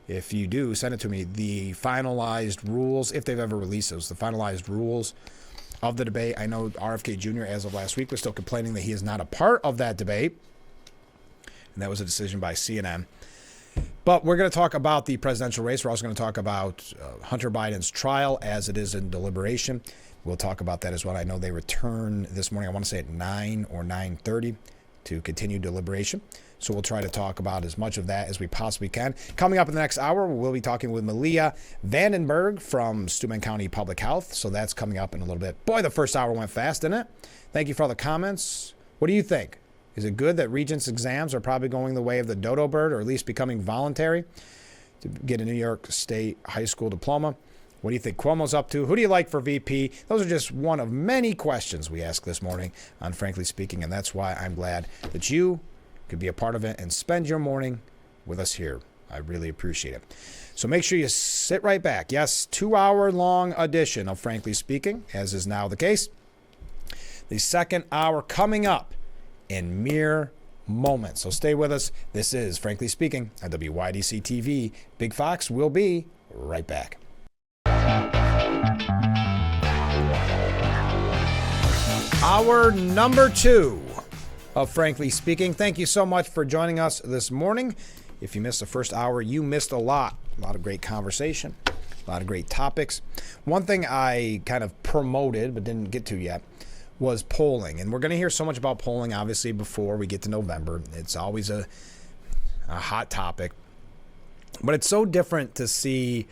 If you do, send it to me. The finalized rules, if they've ever released those, the finalized rules of the debate. I know RFK Jr., as of last week, was still complaining that he is not a part of that debate. And that was a decision by CNN. But we're going to talk about the presidential race. We're also going to talk about Hunter Biden's trial as it is in deliberation. We'll talk about that as well. I know they return this morning, I want to say at 9 or 9:30 to continue deliberation. So we'll try to talk about as much of that as we possibly can. Coming up in the next hour, we'll be talking with Malia Vandenberg from Steuben County Public Health. So that's coming up in a little bit. Boy, the first hour went fast, didn't it? Thank you for all the comments. What do you think? Is it good that Regents exams are probably going the way of the dodo bird, or at least becoming voluntary to get a New York State high school diploma? What do you think Cuomo's up to? Who do you like for VP? Those are just one of many questions we asked this morning on Frankly Speaking, and that's why I'm glad that you could be a part of it and spend your morning with us here. I really appreciate it. So make sure you sit right back. Yes, 2-hour-long edition of Frankly Speaking, as is now the case. The second hour coming up in mere moments. So stay with us. This is Frankly Speaking on WYDC TV. Big Fox will be right back. Hour number 2 of Frankly Speaking. Thank you so much for joining us this morning. If you missed the first hour, you missed a lot of great conversation, a lot of great topics. One thing I kind of promoted but didn't get to yet was polling. And we're going to hear so much about polling, obviously, before we get to November. It's always a hot topic. But it's so different to see,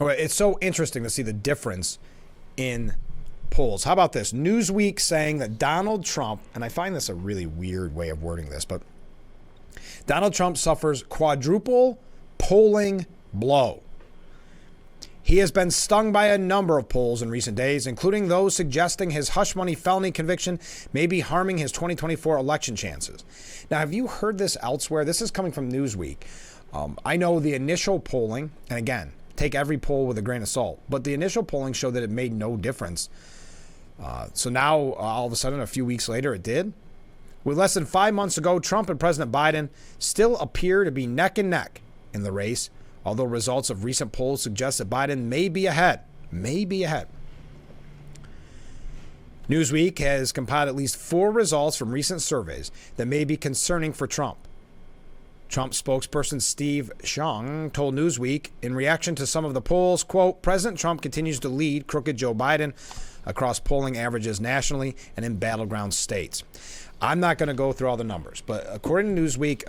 or it's so interesting to see the difference in polls. How about this? Newsweek saying that Donald Trump, and I find this a really weird way of wording this, but Donald Trump suffers quadruple polling blow. He has been stung by a number of polls in recent days, including those suggesting his hush money felony conviction may be harming his 2024 election chances. Now, have you heard this elsewhere? This is coming from Newsweek. I know the initial polling, and again, take every poll with a grain of salt, but the initial polling showed that it made no difference. So now, all of a sudden, a few weeks later, it did. With less than 5 months ago, Trump and President Biden still appear to be neck and neck in the race, although results of recent polls suggest that Biden may be ahead. Newsweek has compiled at least 4 results from recent surveys that may be concerning for Trump. Trump spokesperson Steve Xiong told Newsweek in reaction to some of the polls, quote, President Trump continues to lead crooked Joe Biden across polling averages nationally and in battleground states. I'm not going to go through all the numbers, but according to Newsweek,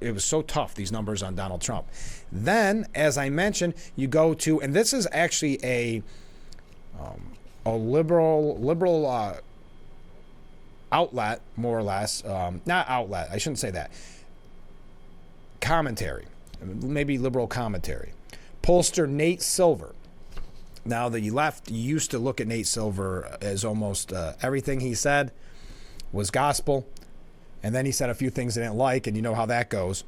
it was so tough, these numbers on Donald Trump. Then, as I mentioned, you go to, and this is actually a liberal outlet, more or less. Not outlet, I shouldn't say that. Commentary, maybe liberal commentary. Pollster Nate Silver. Now, the left used to look at Nate Silver as almost everything he said was gospel. And then he said a few things they didn't like, and you know how that goes.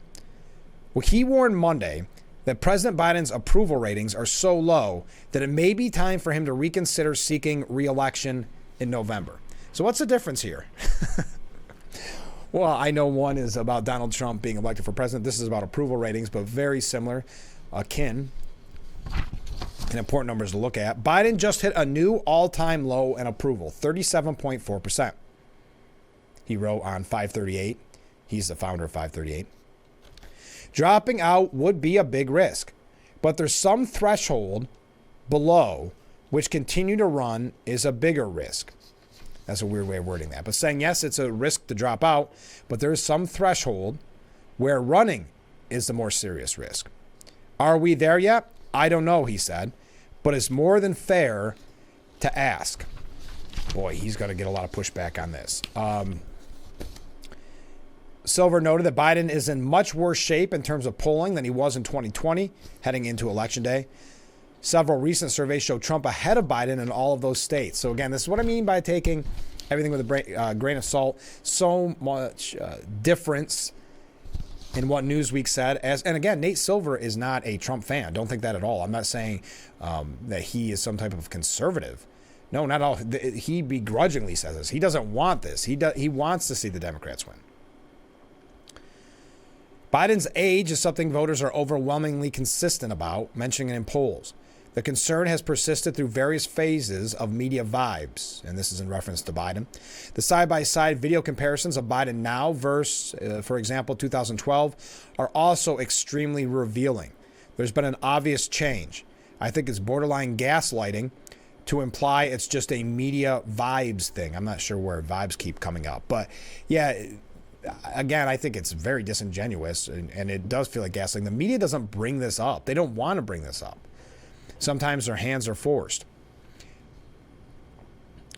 Well, he warned Monday that President Biden's approval ratings are so low that it may be time for him to reconsider seeking re-election in November. So what's the difference here? Well, I know one is about Donald Trump being elected for president. This is about approval ratings, but very similar, akin, and important numbers to look at. Biden just hit a new all-time low in approval, 37.4%. He wrote on 538. He's the founder of 538. Dropping out would be a big risk, but there's some threshold below which continue to run is a bigger risk. That's a weird way of wording that. But saying, yes, it's a risk to drop out, but there is some threshold where running is the more serious risk. Are we there yet? I don't know, he said, but it's more than fair to ask. Boy, he's going to get a lot of pushback on this. Silver noted that Biden is in much worse shape in terms of polling than he was in 2020, heading into Election Day. Several recent surveys show Trump ahead of Biden in all of those states. So again, this is what I mean by taking everything with a grain of salt. So much difference in what Newsweek said. And again, Nate Silver is not a Trump fan. Don't think that at all. I'm not saying that he is some type of conservative. No, not at all. He begrudgingly says this. He doesn't want this. He wants to see the Democrats win. Biden's age is something voters are overwhelmingly consistent about, mentioning it in polls. The concern has persisted through various phases of media vibes, and this is in reference to Biden. The side-by-side video comparisons of Biden now versus, for example, 2012, are also extremely revealing. There's been an obvious change. I think it's borderline gaslighting to imply it's just a media vibes thing. I'm not sure where vibes keep coming up, but yeah, again, I think it's very disingenuous, and it does feel like gaslighting. The media doesn't bring this up. They don't want to bring this up. Sometimes their hands are forced.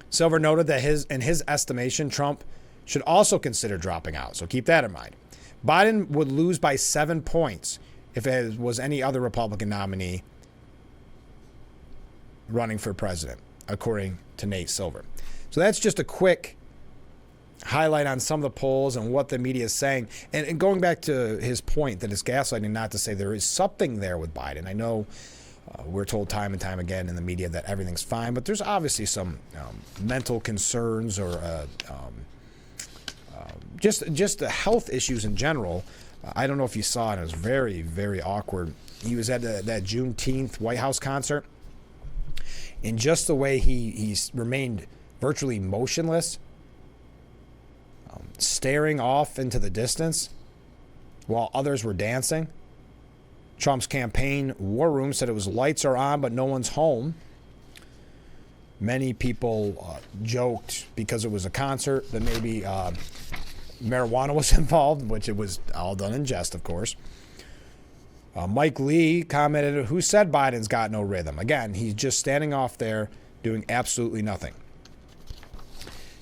Silver noted that in his estimation, Trump should also consider dropping out. So keep that in mind. Biden would lose by 7 points if it was any other Republican nominee running for president, according to Nate Silver. So that's just a quick highlight on some of the polls and what the media is saying. And going back to his point that it's gaslighting, not to say there is something there with Biden. I know we're told time and time again in the media that everything's fine, but there's obviously some mental concerns or just the health issues in general. I don't know if you saw it. It was very, very awkward. He was at that Juneteenth White House concert, and just the way he remained virtually motionless, staring off into the distance while others were dancing. Trump's campaign war room said it was lights are on, but no one's home. Many people joked because it was a concert that maybe marijuana was involved, which it was all done in jest, of course. Mike Lee commented, "Who said Biden's got no rhythm?" Again, he's just standing off there doing absolutely nothing.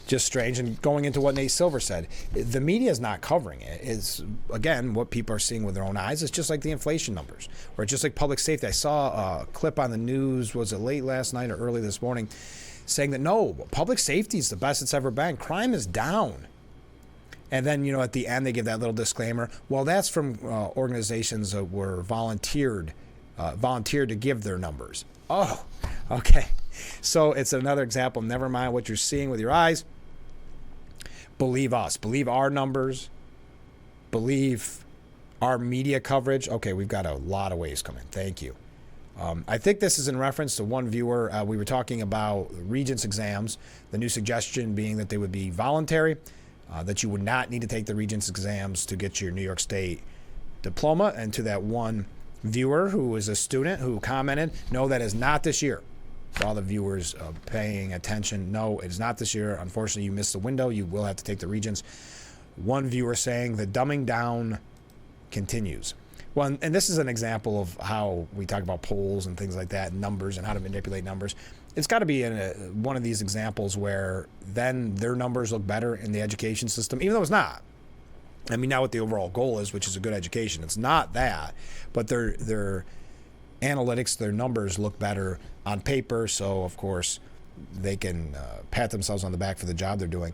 Just strange. And going into what Nate Silver said, the media is not covering it. It's, again, what people are seeing with their own eyes. It's just like the inflation numbers, or just like public safety. I saw a clip on the news, was it late last night or early this morning, saying that no, public safety is the best it's ever been. Crime is down. And then, at the end, they give that little disclaimer. Well, that's from organizations that were volunteered to give their numbers. Oh, okay. So it's another example. Never mind what you're seeing with your eyes. Believe us. Believe our numbers. Believe our media coverage. Okay, we've got a lot of waves coming. Thank you. I think this is in reference to one viewer. We were talking about regents exams, the new suggestion being that they would be voluntary, that you would not need to take the regents exams to get your New York State diploma. And to that one viewer who was a student who commented, no, that is not this year. For all the viewers paying attention, no, it is not this year. Unfortunately, you missed the window. You will have to take the regents. One viewer saying the dumbing down continues. Well, and this is an example of how we talk about polls and things like that, numbers and how to manipulate numbers. It's got to be in one of these examples where then their numbers look better in the education system, even though it's not. I mean, not what the overall goal is, which is a good education. It's not that, but their analytics, their numbers look better on paper, so of course they can pat themselves on the back for the job they're doing.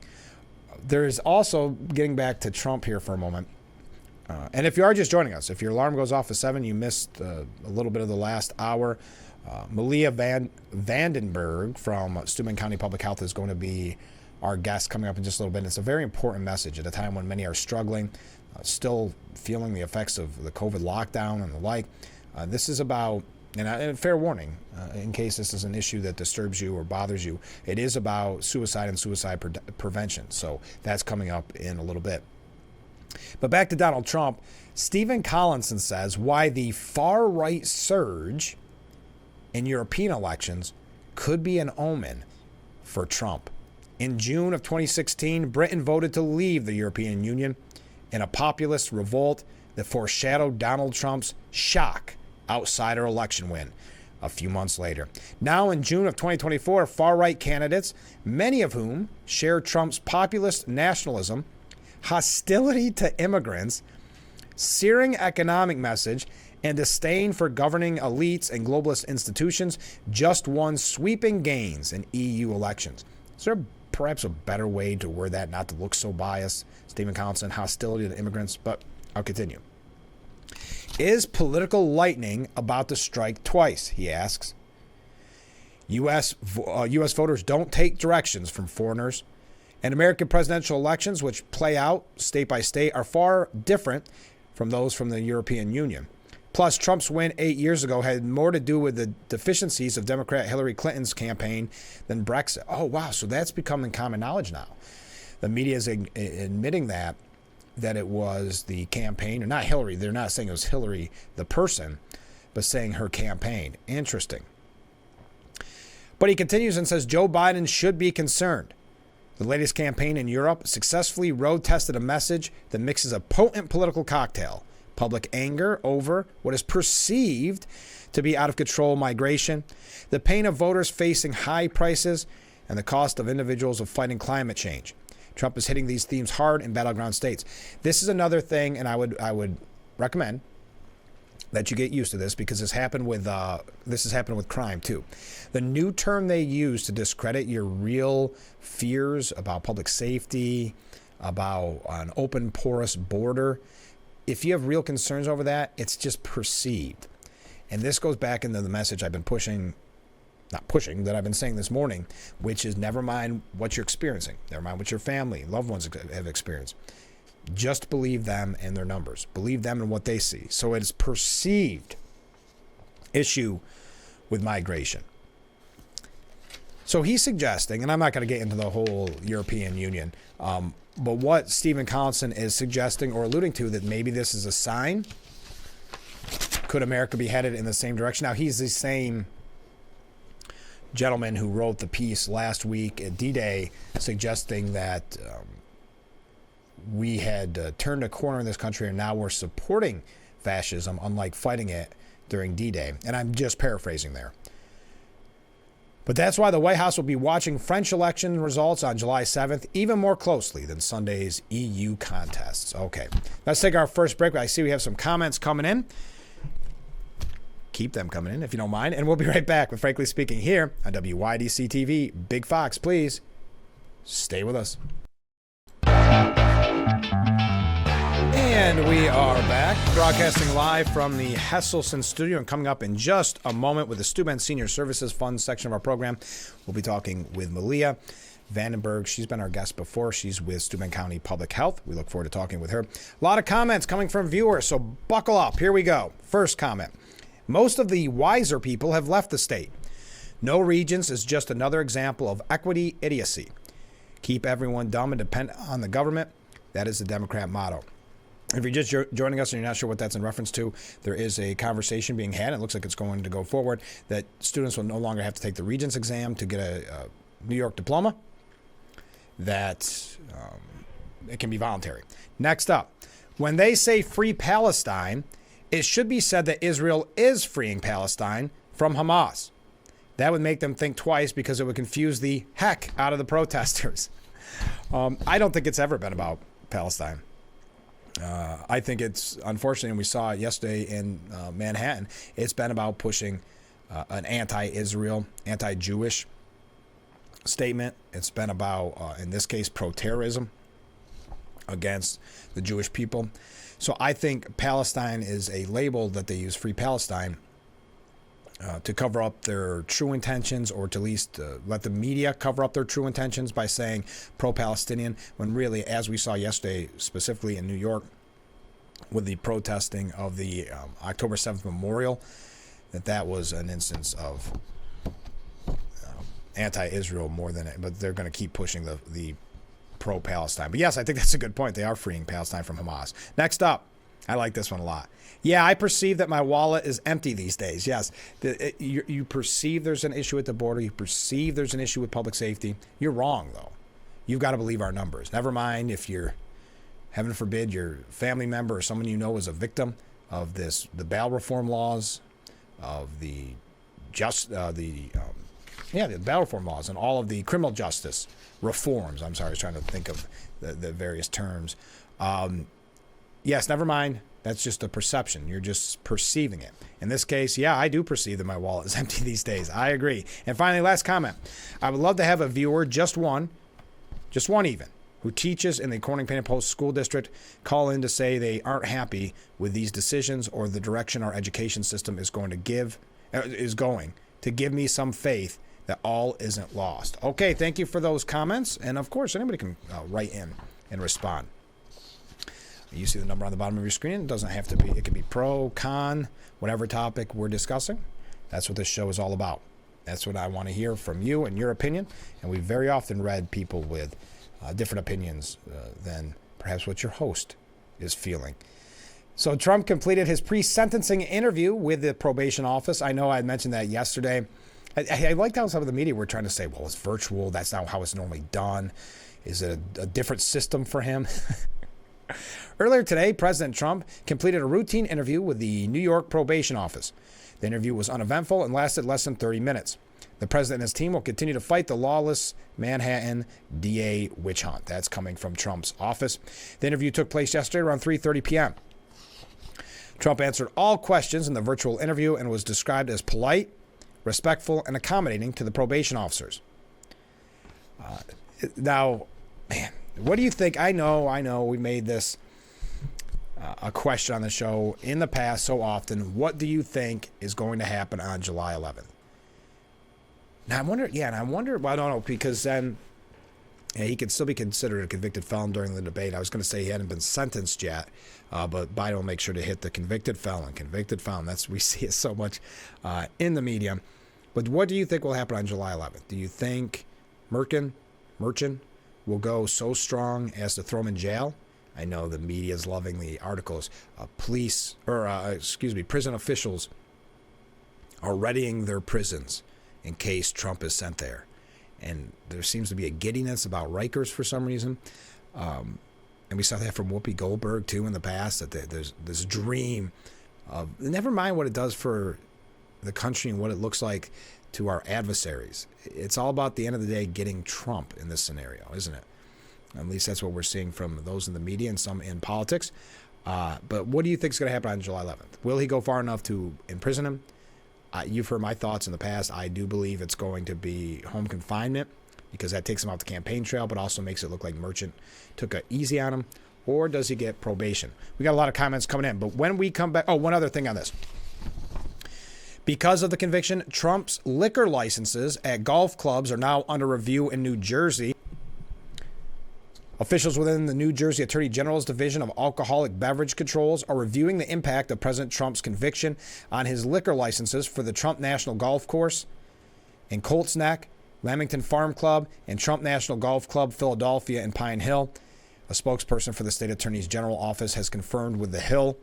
There is also, getting back to Trump here for a moment, and if you are just joining us, if your alarm goes off at 7, you missed a little bit of the last hour. Malia Vandenberg from Steuben County Public Health is going to be our guest coming up in just a little bit. It's a very important message at a time when many are struggling, still feeling the effects of the COVID lockdown and the like. This is about, and fair warning, in case this is an issue that disturbs you or bothers you, it is about suicide and suicide prevention. So that's coming up in a little bit. But back to Donald Trump, Stephen Collinson says why the far-right surge in European elections could be an omen for Trump. In June of 2016, Britain voted to leave the European Union in a populist revolt that foreshadowed Donald Trump's shock outsider election win a few months later. Now in June of 2024, far-right candidates, many of whom share Trump's populist nationalism, hostility to immigrants, searing economic message, and disdain for governing elites and globalist institutions, just won sweeping gains in EU elections. Is there perhaps a better way to word that, not to look so biased? Stephen Collinson, hostility to immigrants, but I'll continue. Is political lightning about to strike twice, he asks. U.S. voters don't take directions from foreigners, and American presidential elections, which play out state by state, are far different from those from the European Union. Plus, Trump's win 8 years ago had more to do with the deficiencies of Democrat Hillary Clinton's campaign than Brexit. Oh, wow. So that's becoming common knowledge now. The media is admitting that it was the campaign, or not Hillary. They're not saying it was Hillary, the person, but saying her campaign. Interesting. But he continues and says Joe Biden should be concerned. The latest campaign in Europe successfully road-tested a message that mixes a potent political cocktail: public anger over what is perceived to be out-of-control migration, the pain of voters facing high prices, and the cost of individuals of fighting climate change. Trump is hitting these themes hard in battleground states. This is another thing, and I would recommend that you get used to this, because this has happened with crime too. The new term they use to discredit your real fears about public safety, about an open, porous border, if you have real concerns over that, it's just perceived. And this goes back into the message I've been that I've been saying this morning, which is never mind what you're experiencing. Never mind what your family, loved ones have experienced. Just believe them and their numbers. Believe them and what they see. So it's perceived issue with migration. So he's suggesting, and I'm not going to get into the whole European Union, but what Stephen Collinson is suggesting or alluding to, that maybe this is a sign. Could America be headed in the same direction? Now, he's the same gentleman who wrote the piece last week at D-Day suggesting that we had turned a corner in this country and now we're supporting fascism, unlike fighting it during D-Day. And I'm just paraphrasing there. But that's why the White House will be watching French election results on July 7th even more closely than Sunday's EU contests. Okay, let's take our first break. I see we have some comments coming in. Keep them coming in if you don't mind. And we'll be right back with Frankly Speaking here on WYDC TV. Big Fox, please stay with us. And we are back, broadcasting live from the Hesselson studio, and coming up in just a moment with the Steuben Senior Services Fund section of our program, we'll be talking with Malia Vandenberg. She's been our guest before. She's with Steuben County Public Health. We look forward to talking with her. A lot of comments coming from viewers, so buckle up. Here we go. First comment. Most of the wiser people have left the state. No regents is just another example of equity idiocy. Keep everyone dumb and dependent on the government. That is the Democrat motto. If you're just joining us and you're not sure what that's in reference to, there is a conversation being had. It looks like it's going to go forward that students will no longer have to take the Regents exam to get a New York diploma, that it can be voluntary. Next up, when they say free Palestine, it should be said that Israel is freeing Palestine from Hamas. That would make them think twice, because it would confuse the heck out of the protesters. I don't think it's ever been about Palestine. I think it's, unfortunately, and we saw it yesterday in Manhattan, it's been about pushing an anti-Israel, anti-Jewish statement. It's been about, in this case, pro-terrorism against the Jewish people. So I think Palestine is a label that they use, Free Palestine, to cover up their true intentions, or to at least let the media cover up their true intentions by saying pro-Palestinian, when really, as we saw yesterday, specifically in New York, with the protesting of the October 7th memorial, that was an instance of anti-Israel more than it, but they're going to keep pushing the pro-Palestine. But yes, I think that's a good point. They are freeing Palestine from Hamas. Next up, I like this one a lot. Yeah, I perceive that my wallet is empty these days. Yes, you perceive there's an issue at the border. You perceive there's an issue with public safety. You're wrong, though. You've got to believe our numbers. Never mind if you're, heaven forbid, your family member or someone you know is a victim of the bail reform laws, of the bail reform laws, and all of the criminal justice reforms. I'm sorry, I was trying to think of the various terms. Yes, never mind. That's just a perception. You're just perceiving it. In this case, yeah, I do perceive that my wallet is empty these days. I agree. And finally, last comment. I would love to have a viewer, just one even, who teaches in the Corning Painted Post School District, call in to say they aren't happy with these decisions or the direction our education system is going to give me some faith that all isn't lost. Okay, thank you for those comments. And of course, anybody can write in and respond. You see the number on the bottom of your screen. It doesn't have to be. It can be pro, con, whatever topic we're discussing. That's what this show is all about. That's what I want to hear from you and your opinion. And we very often read people with different opinions than perhaps what your host is feeling. So Trump completed his pre-sentencing interview with the probation office. I know I mentioned that yesterday. I liked how some of the media were trying to say, well, it's virtual. That's not how it's normally done. Is it a different system for him? Earlier today, President Trump completed a routine interview with the New York probation office. The interview was uneventful and lasted less than 30 minutes. The president and his team will continue to fight the lawless Manhattan DA witch hunt. That's coming from Trump's office. The interview took place yesterday around 3:30 p.m. Trump answered all questions in the virtual interview and was described as polite, respectful, and accommodating to the probation officers. Now, man, what do you think? I know, we made this a question on the show in the past so often. What do you think is going to happen on July 11th? Now, I wonder, well, I don't know, because then he could still be considered a convicted felon during the debate. I was going to say he hadn't been sentenced yet, but Biden will make sure to hit the convicted felon. We see it so much in the media. But what do you think will happen on July 11th? Do you think Merchant will go so strong as to throw him in jail? I know the media is loving the articles. Prison officials are readying their prisons in case Trump is sent there. And there seems to be a giddiness about Rikers for some reason. And we saw that from Whoopi Goldberg, too, in the past, that there's this dream of, never mind what it does for the country and what it looks like to our adversaries. It's all about, the end of the day, getting Trump in this scenario, isn't it? At least that's what we're seeing from those in the media and some in politics. But what do you think is going to happen on July 11th? Will he go far enough to imprison him? You've heard my thoughts in the past. I do believe it's going to be home confinement, because that takes him off the campaign trail, but also makes it look like Merchant took it easy on him. Or does he get probation? We got a lot of comments coming in. But when we come back, one other thing on this. Because of the conviction, Trump's liquor licenses at golf clubs are now under review in New Jersey. Officials within the New Jersey Attorney General's Division of Alcoholic Beverage Controls are reviewing the impact of President Trump's conviction on his liquor licenses for the Trump National Golf Course in Colts Neck, Lamington Farm Club, and Trump National Golf Club, Philadelphia and Pine Hill. A spokesperson for the state attorney's general office has confirmed with The Hill.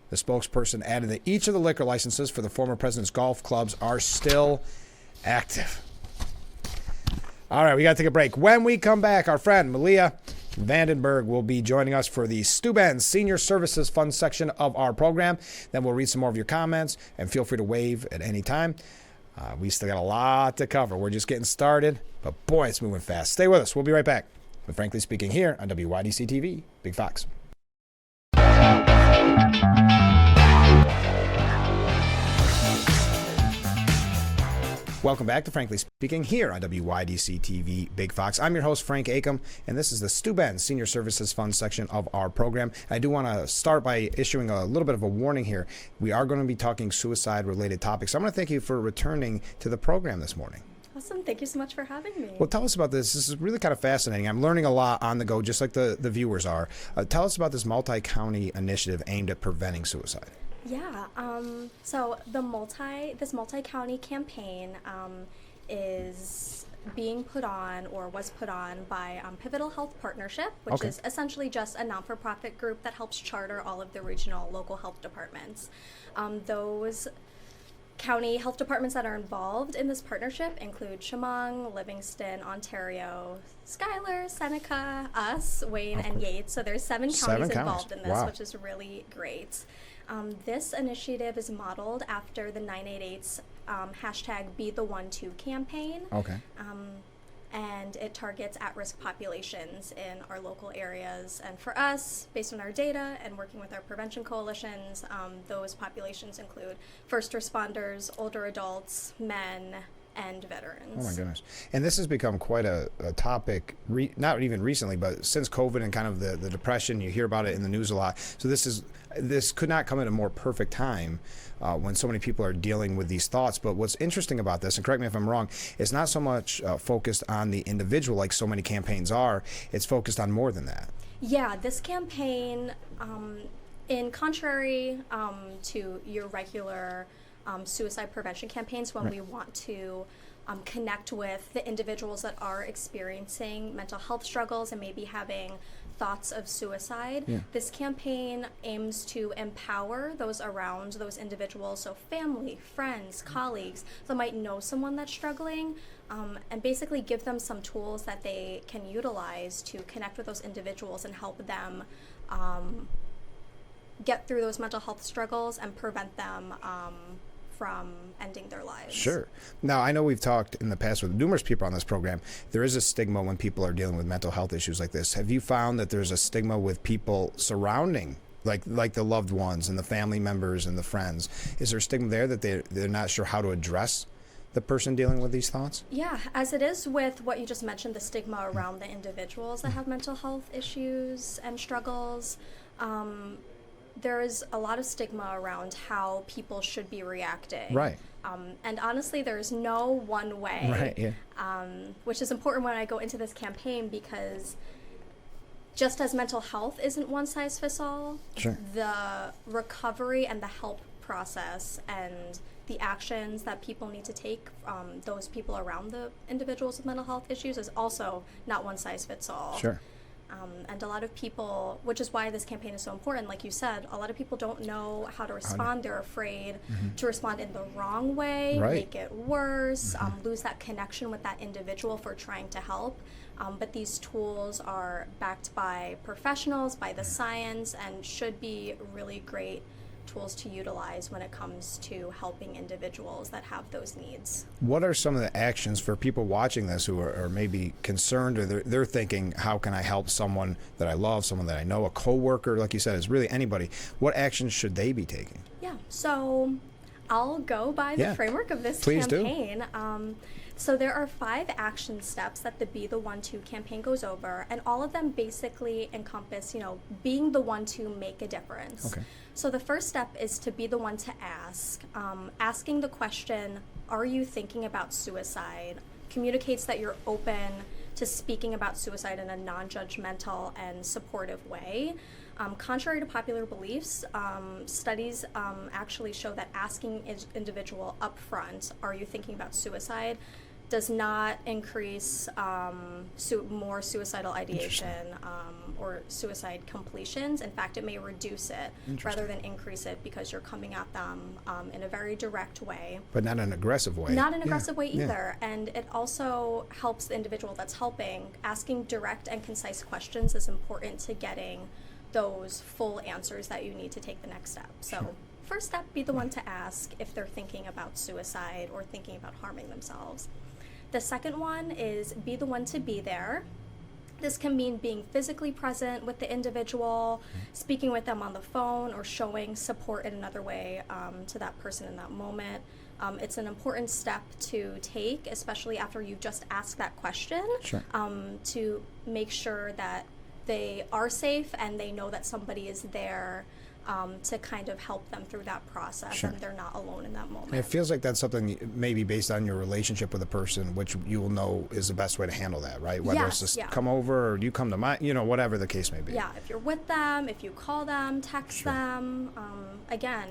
The spokesperson added that each of the liquor licenses for the former president's golf clubs are still active. All right, we got to take a break. When we come back, our friend Malia Vandenberg will be joining us for the Steuben Senior Services Fund section of our program. Then we'll read some more of your comments, and feel free to wave at any time. We still got a lot to cover. We're just getting started, but boy, it's moving fast. Stay with us. We'll be right back with Frankly Speaking here on WYDC TV, Big Fox. Welcome back to Frankly Speaking here on WYDC TV Big Fox. I'm your host, Frank Acom, and this is the Steuben Senior Services Fund section of our program. I do want to start by issuing a little bit of a warning here. We are going to be talking suicide-related topics. I'm going to thank you for returning to the program this morning. Awesome. Thank you so much for having me. Well, tell us about this. This is really kind of fascinating. I'm learning a lot on the go, just like the viewers are. Tell us about this multi-county initiative aimed at preventing suicide. Yeah. So this multi-county campaign is being put on, or was put on, by Pivotal Health Partnership, which is essentially just a non-for-profit group that helps charter all of the regional local health departments. Those county health departments that are involved in this partnership include Chemung, Livingston, Ontario, Schuyler, Seneca, us, Wayne, and Yates. So there's seven counties involved in this, which is really great. This initiative is modeled after the 988's hashtag Be the One To campaign. And it targets at-risk populations in our local areas. And for us, based on our data and working with our prevention coalitions, those populations include first responders, older adults, men, and veterans. Oh my goodness. And this has become quite a topic, not even recently, but since COVID and kind of the depression. You hear about it in the news a lot. So this could not come at a more perfect time when so many people are dealing with these thoughts. But what's interesting about this, and correct me if I'm wrong, it's not so much focused on the individual like so many campaigns are. It's focused on more than that. Yeah, this campaign, in contrary to your regular suicide prevention campaigns, when we want to connect with the individuals that are experiencing mental health struggles and maybe having thoughts of suicide. This campaign aims to empower those around those individuals, so family, friends, colleagues that might know someone that's struggling, and basically give them some tools that they can utilize to connect with those individuals and help them get through those mental health struggles and prevent them from ending their lives. Sure. Now, I know we've talked in the past with numerous people on this program. There is a stigma when people are dealing with mental health issues like this. Have you found that there's a stigma with people surrounding, like the loved ones and the family members and the friends? Is there a stigma there that they're not sure how to address the person dealing with these thoughts? Yeah, as it is with what you just mentioned, the stigma around the individuals that have mental health issues and struggles. There is a lot of stigma around how people should be reacting. Right. And honestly, there's no one way. Right, yeah. Which is important when I go into this campaign, because just as mental health isn't one size fits all, the recovery and the help process and the actions that people need to take, those people around the individuals with mental health issues, is also not one size fits all. Sure. And a lot of people, which is why this campaign is so important, like you said, a lot of people don't know how to respond. They're afraid to respond in the wrong way, make it worse, lose that connection with that individual for trying to help. But these tools are backed by professionals, by the science, and should be really great tools to utilize when it comes to helping individuals that have those needs. What are some of the actions for people watching this who are maybe concerned, or they're thinking, how can I help someone that I love, someone that I know, a coworker, like you said, is really anybody? What actions should they be taking? Yeah, so I'll go by the framework of this campaign. So there are 5 action steps that the Be the One To campaign goes over, and all of them basically encompass, being the one to make a difference. So the first step is to be the one to ask. Asking the question, are you thinking about suicide, communicates that you're open to speaking about suicide in a non-judgmental and supportive way. Contrary to popular beliefs, studies actually show that asking individual up front, are you thinking about suicide, does not increase more suicidal ideation or suicide completions. In fact, it may reduce it rather than increase it, because you're coming at them in a very direct way. But not an aggressive way. Not an aggressive way either. And it also helps the individual that's helping. Asking direct and concise questions is important to getting those full answers that you need to take the next step. So first step, be the one to ask if they're thinking about suicide or thinking about harming themselves. The second one is be the one to be there. This can mean being physically present with the individual, speaking with them on the phone, or showing support in another way to that person in that moment. It's an important step to take, especially after you've just asked that question, Sure. to make sure that they are safe and they know that somebody is there to kind of help them through that process, Sure. and they're not alone in that moment. It feels like that's something maybe based on your relationship with a person, which you will know is the best way to handle that, right? Whether it's Yes, just yeah. come over or you come to my, whatever the case may be. Yeah, if you're with them, if you call them, text Sure. them, again,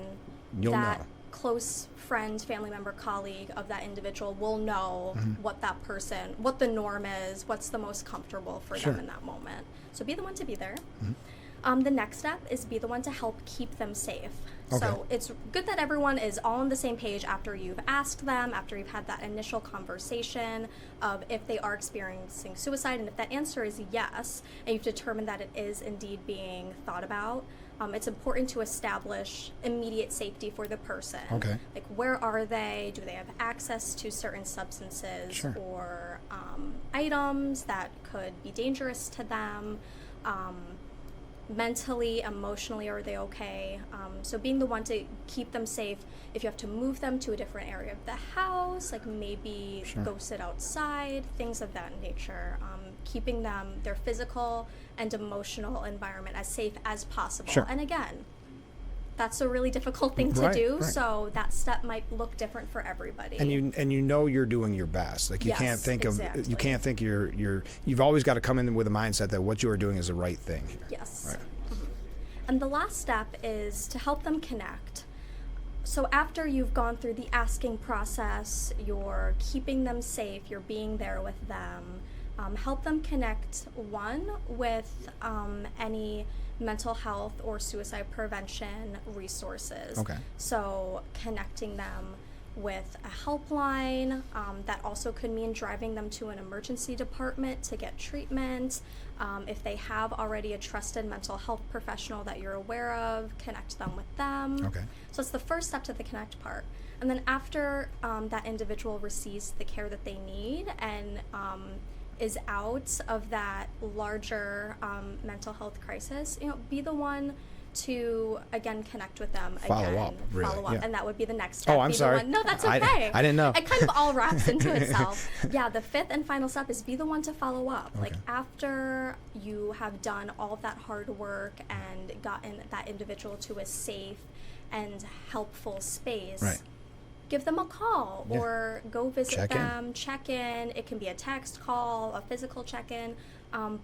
You'll that know. close friend, family member, colleague of that individual will know Mm-hmm. what that person, what the norm is, what's the most comfortable for Sure. them in that moment. So be the one to be there. Mm-hmm. The next step is be the one to help keep them safe. Okay. So it's good that everyone is all on the same page after you've asked them, after you've had that initial conversation of if they are experiencing suicide, and if that answer is yes, and you've determined that it is indeed being thought about, it's important to establish immediate safety for the person. Okay. Like, where are they? Do they have access to certain substances Sure. or items that could be dangerous to them? Mentally, emotionally, are they okay? So being the one to keep them safe. If you have to move them to a different area of the house, like maybe Sure. go sit outside, things of that nature. Keeping them, their physical and emotional environment as safe as possible. Sure. And again, that's a really difficult thing to Right, do, right. so that step might look different for everybody. And you know you're doing your best. Like you Yes, can't think exactly. of you can't think you've always got to come in with a mindset that what you are doing is the right thing here. Yes. Right. And the last step is to help them connect. So after you've gone through the asking process, you're keeping them safe, you're being there with them, help them connect, one, with any mental health or suicide prevention resources. Okay. So connecting them with a helpline, that also could mean driving them to an emergency department to get treatment. If they have already a trusted mental health professional that you're aware of, connect them with them. Okay. So it's the first step to the connect part. And then after that individual receives the care that they need and is out of that larger mental health crisis, be the one to again connect with them. Follow again, up, really, follow up, yeah. and that would be the next step. Oh, I'm Be the sorry. one- No, that's I okay. didn't know. It kind of all wraps into itself. Yeah, the fifth and final step is be the one to follow up. Like Okay. after you have done all of that hard work and gotten that individual to a safe and helpful space. Right. Give them a call Yeah. or go visit Check in. them, check in. It can be a text call, a physical check-in.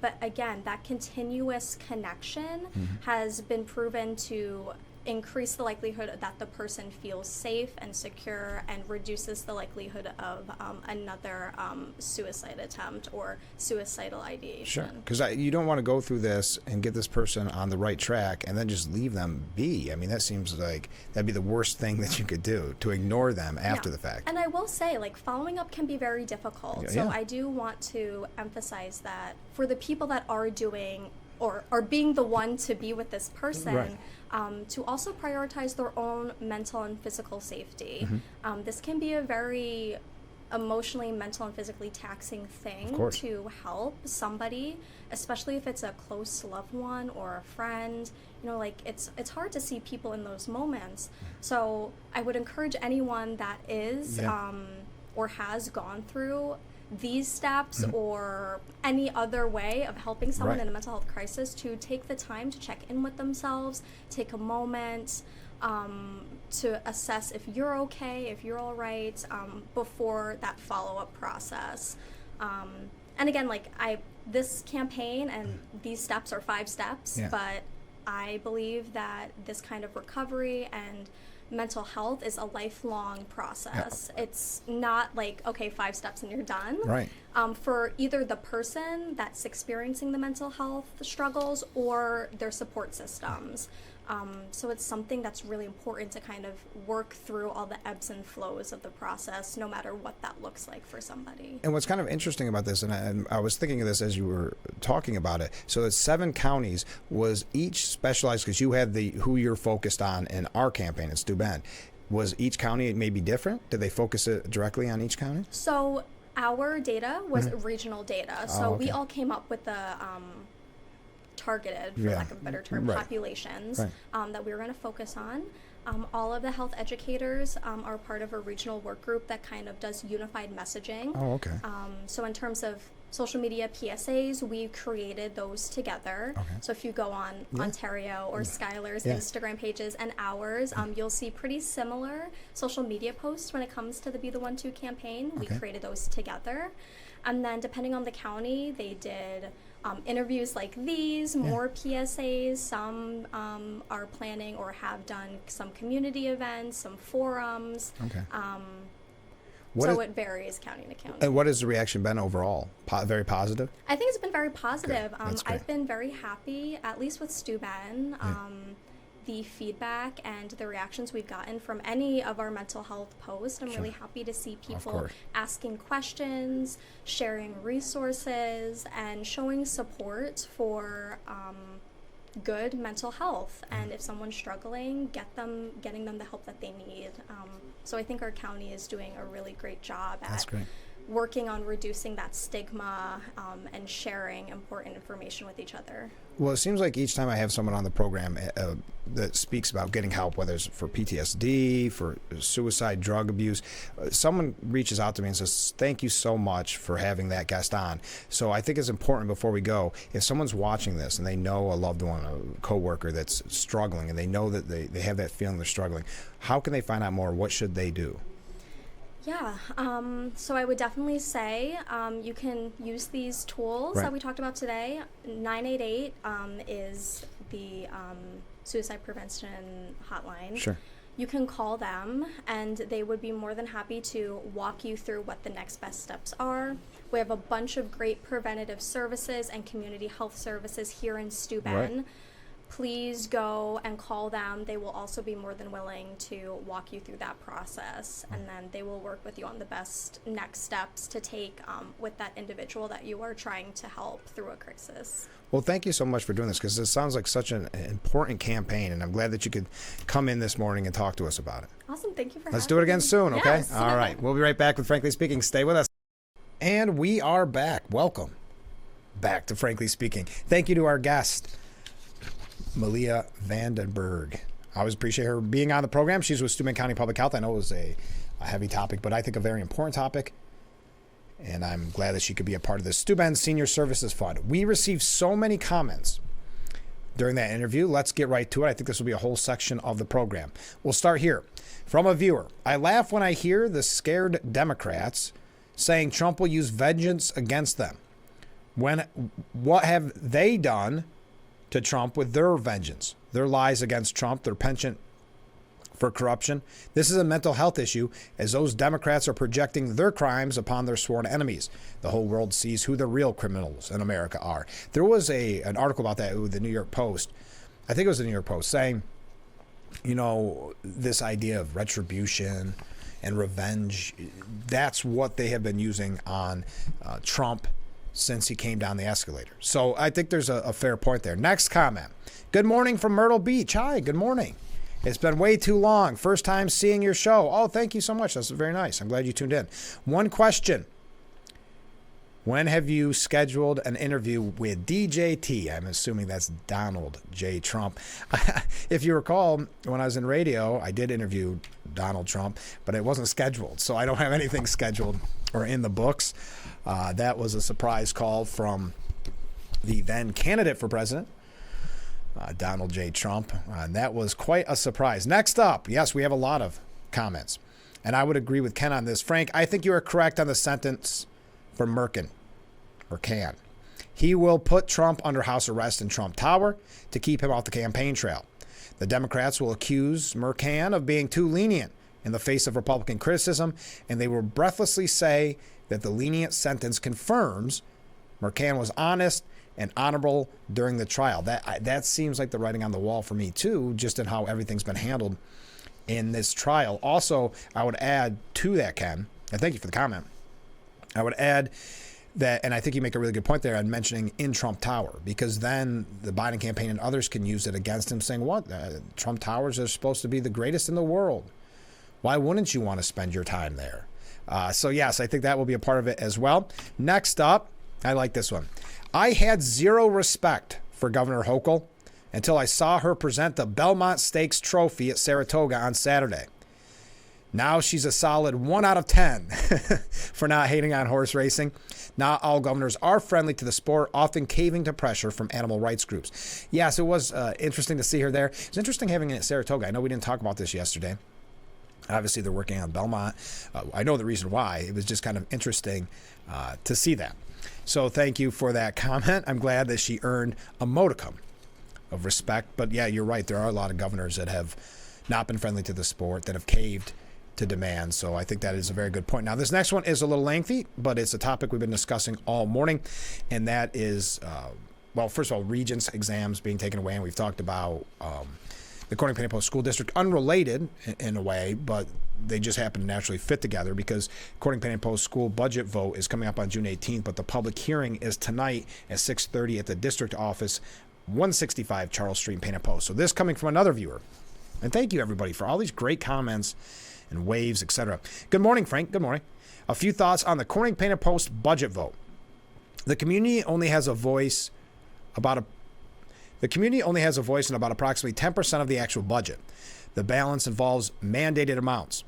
But again, that continuous connection has been proven to increase the likelihood that the person feels safe and secure and reduces the likelihood of another suicide attempt or suicidal ideation. Sure, because you don't want to go through this and get this person on the right track and then just leave them be. I mean, that seems like that'd be the worst thing that you could do, to ignore them after Yeah. the fact. And I will say, like, following up can be very difficult. Yeah, So yeah. I do want to emphasize that for the people that are doing or are being the one to be with this person, Right. To also prioritize their own mental and physical safety. Mm-hmm. This can be a very emotionally, mental, and physically taxing thing Of course. to help somebody, especially if it's a close loved one or a friend. Like it's hard to see people in those moments. So I would encourage anyone that is Yeah. or has gone through these steps Mm-hmm. or any other way of helping someone Right. in a mental health crisis to take the time to check in with themselves, take a moment to assess if you're okay, if you're all right, before that follow-up process. And again, this campaign and these steps are 5 steps, Yeah. but I believe that this kind of recovery and mental health is a lifelong process. It's not like, okay, 5 steps and you're done. Right. For either the person that's experiencing the mental health struggles or their support systems. So it's something that's really important to kind of work through all the ebbs and flows of the process, no matter what that looks like for somebody. And what's kind of interesting about this, and I was thinking of this as you were talking about it, so that 7 counties was each specialized, because you had who you're focused on in our campaign in Steuben. Was each county maybe different? Did they focus it directly on each county? So our data was regional data. So Oh, we okay. all came up with targeted, for lack of a better term, populations that we were going to focus on. All of the health educators are part of a regional work group that kind of does unified messaging. Oh, okay. So in terms of social media PSAs, we created those together. Okay. So if you go on Ontario or Skylar's Instagram pages and ours, you'll see pretty similar social media posts when it comes to the Be the 1-2 campaign. We created those together. And then depending on the county, they did interviews like these, more PSAs. Some are planning or have done some community events, some forums. Okay. So it varies county to county. And what has the reaction been overall? Very positive? I think it's been very positive. I've been very happy, at least with Steuben. The feedback and the reactions we've gotten from any of our mental health posts. I'm really happy to see people asking questions, sharing resources, and showing support for good mental health. And if someone's struggling, getting them the help that they need. So I think our county is doing a really great job at working on reducing that stigma and sharing important information with each other. Well, it seems like each time I have someone on the program that speaks about getting help, whether it's for PTSD, for suicide, drug abuse, someone reaches out to me and says, thank you so much for having that guest on. So I think it's important before we go, if someone's watching this and they know a loved one, a coworker that's struggling, and they know that they have that feeling they're struggling, how can they find out more? What should they do? Yeah, so I would definitely say you can use these tools that we talked about today. 988 is the suicide prevention hotline. Sure. You can call them, and they would be more than happy to walk you through what the next best steps are. We have a bunch of great preventative services and community health services here in Steuben. Please go and call them. They will also be more than willing to walk you through that process, and then they will work with you on the best next steps to take with that individual that you are trying to help through a crisis. Well, thank you so much for doing this, because this sounds like such an important campaign, and I'm glad that you could come in this morning and talk to us about it. Awesome. Thank you for having me. Let's do it again soon, okay? Yes. All right. We'll be right back with Frankly Speaking. Stay with us. And we are back. Welcome back to Frankly Speaking. Thank you to our guest, Malia Vandenberg. I always appreciate her being on the program. She's with Steuben County Public Health. I know it was a heavy topic, but I think a very important topic. And I'm glad that she could be a part of the Steuben Senior Services Fund. We received so many comments during that interview. Let's get right to it. I think this will be a whole section of the program. We'll start here. From a viewer, I laugh when I hear the scared Democrats saying Trump will use vengeance against them. What have they done to Trump with their vengeance, their lies against Trump, their penchant for corruption? This is a mental health issue, as those Democrats are projecting their crimes upon their sworn enemies. The whole world sees who the real criminals in America are. There was an article about that with the New York Post. I think it was the New York Post saying, this idea of retribution and revenge, that's what they have been using on Trump since he came down the escalator. So I think there's a fair point there. Next comment. Good morning from Myrtle Beach. Hi, good morning. It's been way too long. First time seeing your show. Oh, thank you so much. That's very nice. I'm glad you tuned in. One question. When have you scheduled an interview with DJT? I'm assuming that's Donald J. Trump. If you recall, when I was in radio, I did interview Donald Trump, but it wasn't scheduled. So I don't have anything scheduled or in the books. That was a surprise call from the then candidate for president, Donald J. Trump. And that was quite a surprise. Next up, yes, we have a lot of comments. And I would agree with Ken on this. Frank, I think you are correct on the sentence for Merkin, or Can. He will put Trump under house arrest in Trump Tower to keep him off the campaign trail. The Democrats will accuse Mercan of being too lenient in the face of Republican criticism, and they will breathlessly say that the lenient sentence confirms Mercan was honest and honorable during the trial. That seems like the writing on the wall for me too, just in how everything's been handled in this trial. Also, I would add to that, Ken, and thank you for the comment, I would add that, and I think you make a really good point there on mentioning in Trump Tower, because then the Biden campaign and others can use it against him, saying, what? Trump Towers are supposed to be the greatest in the world. Why wouldn't you want to spend your time there? So yes, I think that will be a part of it as well. Next up, I like this one. I had zero respect for for Governor Hochul until I saw her present the Belmont Stakes trophy at Saratoga on Saturday. Now she's a solid 1 out of 10 for not hating on horse racing. Not all governors are friendly to the sport, often caving to pressure from animal rights groups. Yes, it was interesting to see her there. It's interesting having it at Saratoga. I know we didn't talk about this yesterday. Obviously, they're working on Belmont. I know the reason why. It was just kind of interesting to see that. So thank you for that comment. I'm glad that she earned a modicum of respect. But yeah, you're right. There are a lot of governors that have not been friendly to the sport, that have caved to demand. So I think that is a very good point. Now, this next one is a little lengthy, but it's a topic we've been discussing all morning. And that is, well, first of all, regents exams being taken away. And we've talked about the Corning Penny Post School District, unrelated in a way, but they just happen to naturally fit together because Corning Penny Post school budget vote is coming up on June 18th, but the public hearing is tonight at 6:30 at the district office, 165 Charles Street, Penny Post. So this coming from another viewer. And thank you, everybody, for all these great comments and waves, etc. Good morning, Frank. Good morning. A few thoughts on the Corning Penny Post budget vote. The community only has a voice in about approximately 10% of the actual budget. The balance involves mandated amounts.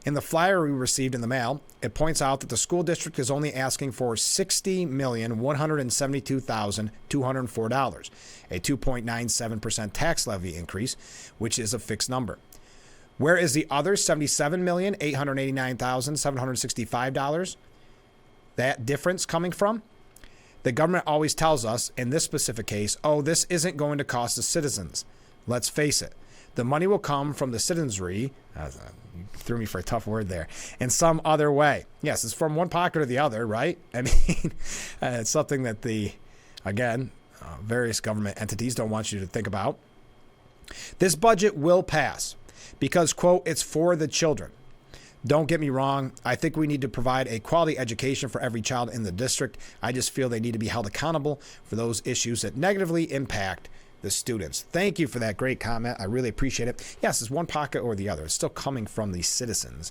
In the flyer we received in the mail, it points out that the school district is only asking for $60,172,204, a 2.97% tax levy increase, which is a fixed number. Where is the other $77,889,765? That difference coming from? The government always tells us, in this specific case, oh, this isn't going to cost the citizens. Let's face it. The money will come from the citizenry, you threw me for a tough word there, in some other way. Yes, it's from one pocket or the other, right? I mean, it's something that various government entities don't want you to think about. This budget will pass because, quote, it's for the children. Don't get me wrong. I think we need to provide a quality education for every child in the district. I just feel they need to be held accountable for those issues that negatively impact the students. Thank you for that great comment. I really appreciate it. Yes, it's one pocket or the other. It's still coming from the citizens.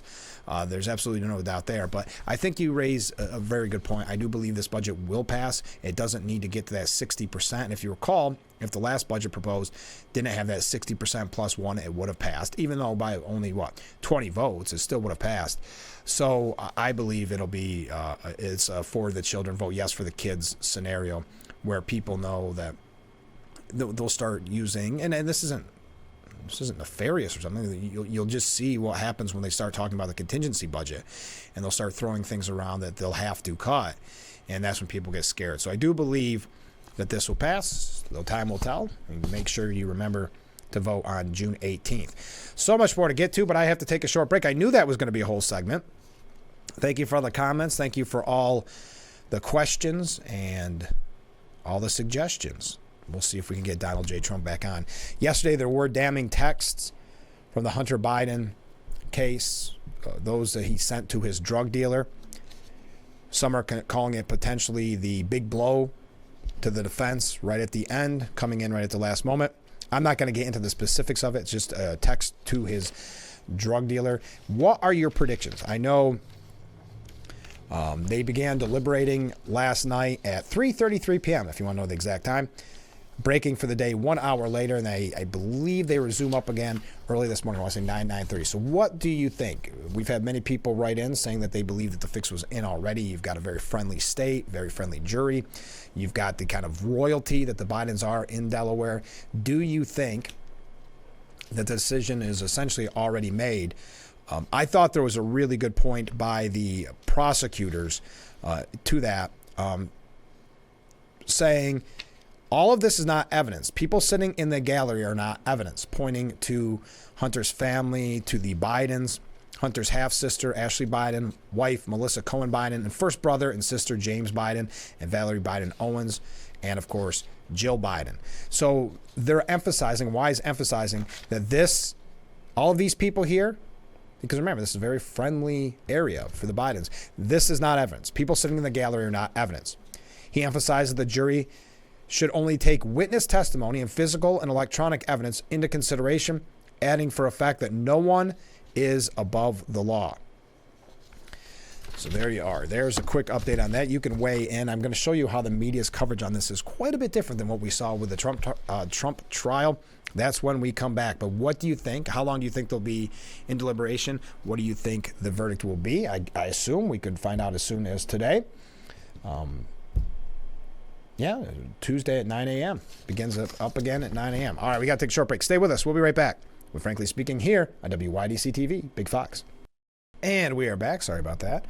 There's absolutely no doubt there. But I think you raise a very good point. I do believe this budget will pass. It doesn't need to get to that 60%. And if you recall, if the last budget proposed didn't have that 60% plus one, it would have passed. Even though by only, 20 votes, it still would have passed. So I believe it'll be, it's a for the children vote, yes for the kids scenario, where people know that they'll start using, and this isn't nefarious or something. You'll just see what happens when they start talking about the contingency budget, and they'll start throwing things around that they'll have to cut, and that's when people get scared. So I do believe that this will pass, though time will tell. And make sure you remember to vote on June 18th. So much more to get to, but I have to take a short break. I knew that was going to be a whole segment. Thank you for all the comments. Thank you for all the questions and all the suggestions. We'll see if we can get Donald J. Trump back on. Yesterday, there were damning texts from the Hunter Biden case, those that he sent to his drug dealer. Some are calling it potentially the big blow to the defense right at the end, coming in right at the last moment. I'm not going to get into the specifics of it. It's just a text to his drug dealer. What are your predictions? I know they began deliberating last night at 3:33 p.m., if you want to know the exact time. Breaking for the day 1 hour later, and I believe they resume up again early this morning. I want to say 9:30. So what do you think? We've had many people write in saying that they believe that the fix was in already. You've got a very friendly state, very friendly jury. You've got the kind of royalty that the Bidens are in Delaware. Do you think that the decision is essentially already made? I thought there was a really good point by the prosecutors to that, saying all of this is not evidence. People sitting in the gallery are not evidence, pointing to Hunter's family, to the Bidens, Hunter's half-sister, Ashley Biden, wife, Melissa Cohen Biden, and first brother and sister, James Biden, and Valerie Biden Owens, and, of course, Jill Biden. So they're emphasizing, Wise emphasizing, that all of these people here, because remember, this is a very friendly area for the Bidens, this is not evidence. People sitting in the gallery are not evidence. He emphasized that the jury should only take witness testimony and physical and electronic evidence into consideration, adding for effect that no one is above the law. So there you are. There's a quick update on that. You can weigh in. I'm going to show you how the media's coverage on this is quite a bit different than what we saw with the Trump trial. That's when we come back. But what do you think? How long do you think they'll be in deliberation? What do you think the verdict will be? I assume we could find out as soon as today. Tuesday at 9 a.m. Begins up again at 9 a.m. All right, we got to take a short break. Stay with us. We'll be right back with Frankly Speaking here on WYDC TV, Big Fox. And we are back. Sorry about that.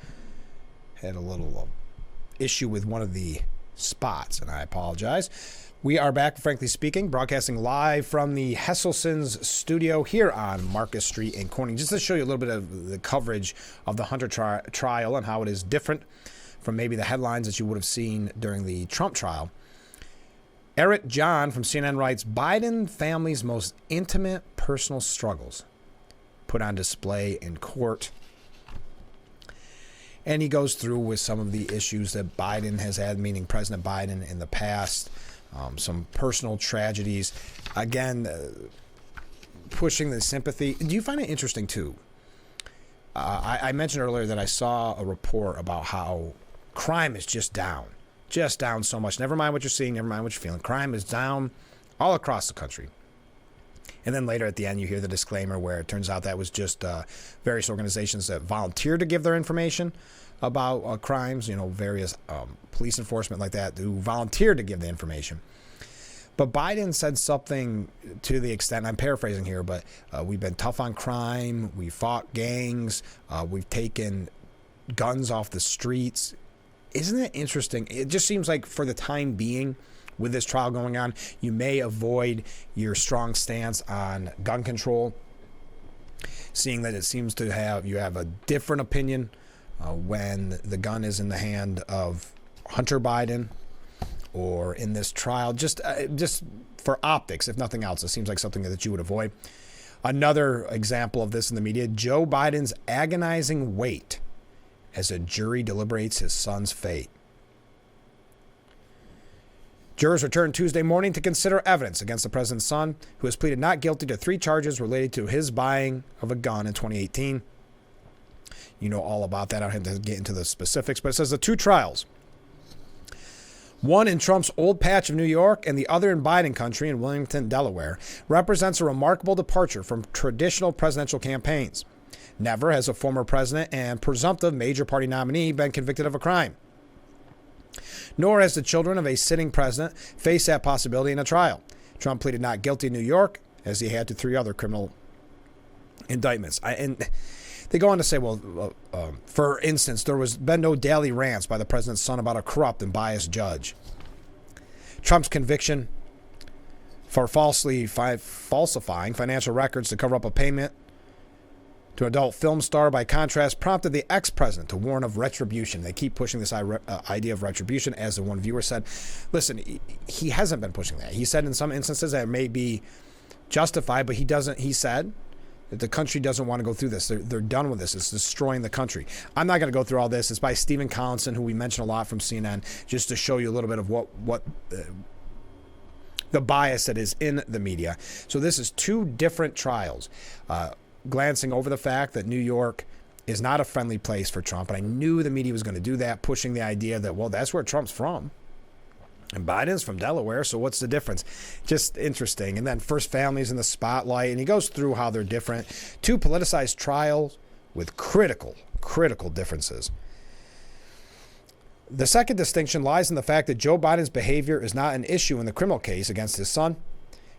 Had a little issue with one of the spots, and I apologize. We are back, Frankly Speaking, broadcasting live from the Hesselson's studio here on Marcus Street in Corning, just to show you a little bit of the coverage of the Hunter trial and how it is different from maybe the headlines that you would have seen during the Trump trial. Eric John from CNN writes, Biden family's most intimate personal struggles put on display in court. And he goes through with some of the issues that Biden has had, meaning President Biden in the past, some personal tragedies. Again, pushing the sympathy. Do you find it interesting, too? I mentioned earlier that I saw a report about how crime is just down so much. Never mind what you're seeing, never mind what you're feeling. Crime is down all across the country. And then later at the end, you hear the disclaimer where it turns out that was just various organizations that volunteered to give their information about crimes, various police enforcement like that who volunteered to give the information. But Biden said something to the extent, I'm paraphrasing here, but we've been tough on crime, we fought gangs, we've taken guns off the streets. Isn't it interesting? It just seems like for the time being, with this trial going on, you may avoid your strong stance on gun control, seeing that it seems to you have a different opinion when the gun is in the hand of Hunter Biden or in this trial. Just for optics, if nothing else, it seems like something that you would avoid. Another example of this in the media, Joe Biden's agonizing wait as a jury deliberates his son's fate. Jurors returned Tuesday morning to consider evidence against the president's son, who has pleaded not guilty to 3 charges related to his buying of a gun in 2018. You know all about that. I don't have to get into the specifics, but it says the 2 trials, one in Trump's old patch of New York and the other in Biden country in Wilmington, Delaware, represents a remarkable departure from traditional presidential campaigns. Never has a former president and presumptive major party nominee been convicted of a crime. Nor has the children of a sitting president faced that possibility in a trial. Trump pleaded not guilty in New York, as he had to 3 other criminal indictments. And they go on to say, for instance, there was been no daily rants by the president's son about a corrupt and biased judge. Trump's conviction for falsely falsifying financial records to cover up a payment to an adult film star, by contrast, prompted the ex-president to warn of retribution. They keep pushing this idea of retribution, as the one viewer said. Listen, he hasn't been pushing that. He said in some instances that it may be justified, but he said that the country doesn't want to go through this. They're done with this. It's destroying the country. I'm not going to go through all this. It's by Stephen Collinson, who we mention a lot from CNN, just to show you a little bit of what the bias that is in the media. So this is 2 different trials. Glancing over the fact that New York is not a friendly place for Trump. And I knew the media was going to do that, pushing the idea that, that's where Trump's from. And Biden's from Delaware, so what's the difference? Just interesting. And then first families in the spotlight. And he goes through how they're different. 2 politicized trials with critical differences. The second distinction lies in the fact that Joe Biden's behavior is not an issue in the criminal case against his son.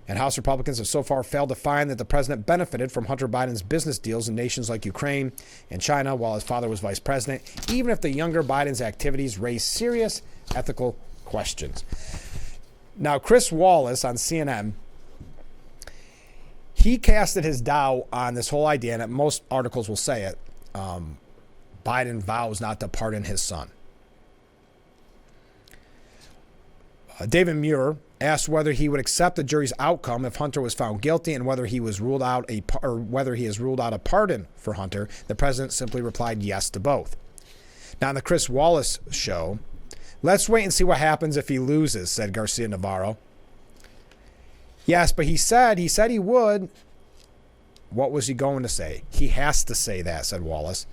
And House Republicans have so far failed to find that the president benefited from Hunter Biden's business deals in nations like Ukraine and China while his father was vice president, even if the younger Biden's activities raise serious ethical questions. Now, Chris Wallace on CNN, he casted his doubt on this whole idea, and most articles will say it. Biden vows not to pardon his son. David Muir asked whether he would accept the jury's outcome if Hunter was found guilty, and whether he has ruled out a pardon for Hunter. The president simply replied yes to both. Now, on the Chris Wallace show, let's wait and see what happens if he loses, said Garcia Navarro. Yes, but he said he would. What was he going to say? He has to say that, said Wallace.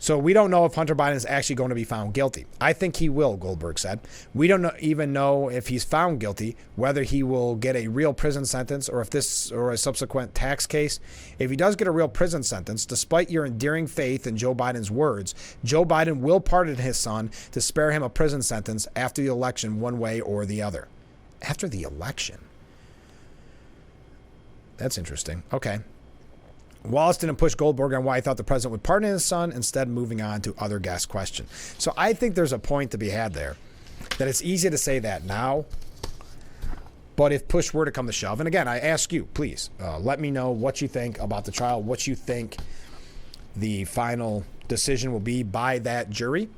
So we don't know if Hunter Biden is actually going to be found guilty. I think he will, Goldberg said. We don't even know if he's found guilty, whether he will get a real prison sentence or a subsequent tax case. If he does get a real prison sentence, despite your endearing faith in Joe Biden's words, Joe Biden will pardon his son to spare him a prison sentence after the election, one way or the other. After the election? That's interesting. Okay. Wallace didn't push Goldberg on why he thought the president would pardon his son, instead moving on to other guest questions. So I think there's a point to be had there, that it's easy to say that now, but if push were to come to shove, and again, I ask you, please, let me know what you think about the trial, what you think the final decision will be by that jury.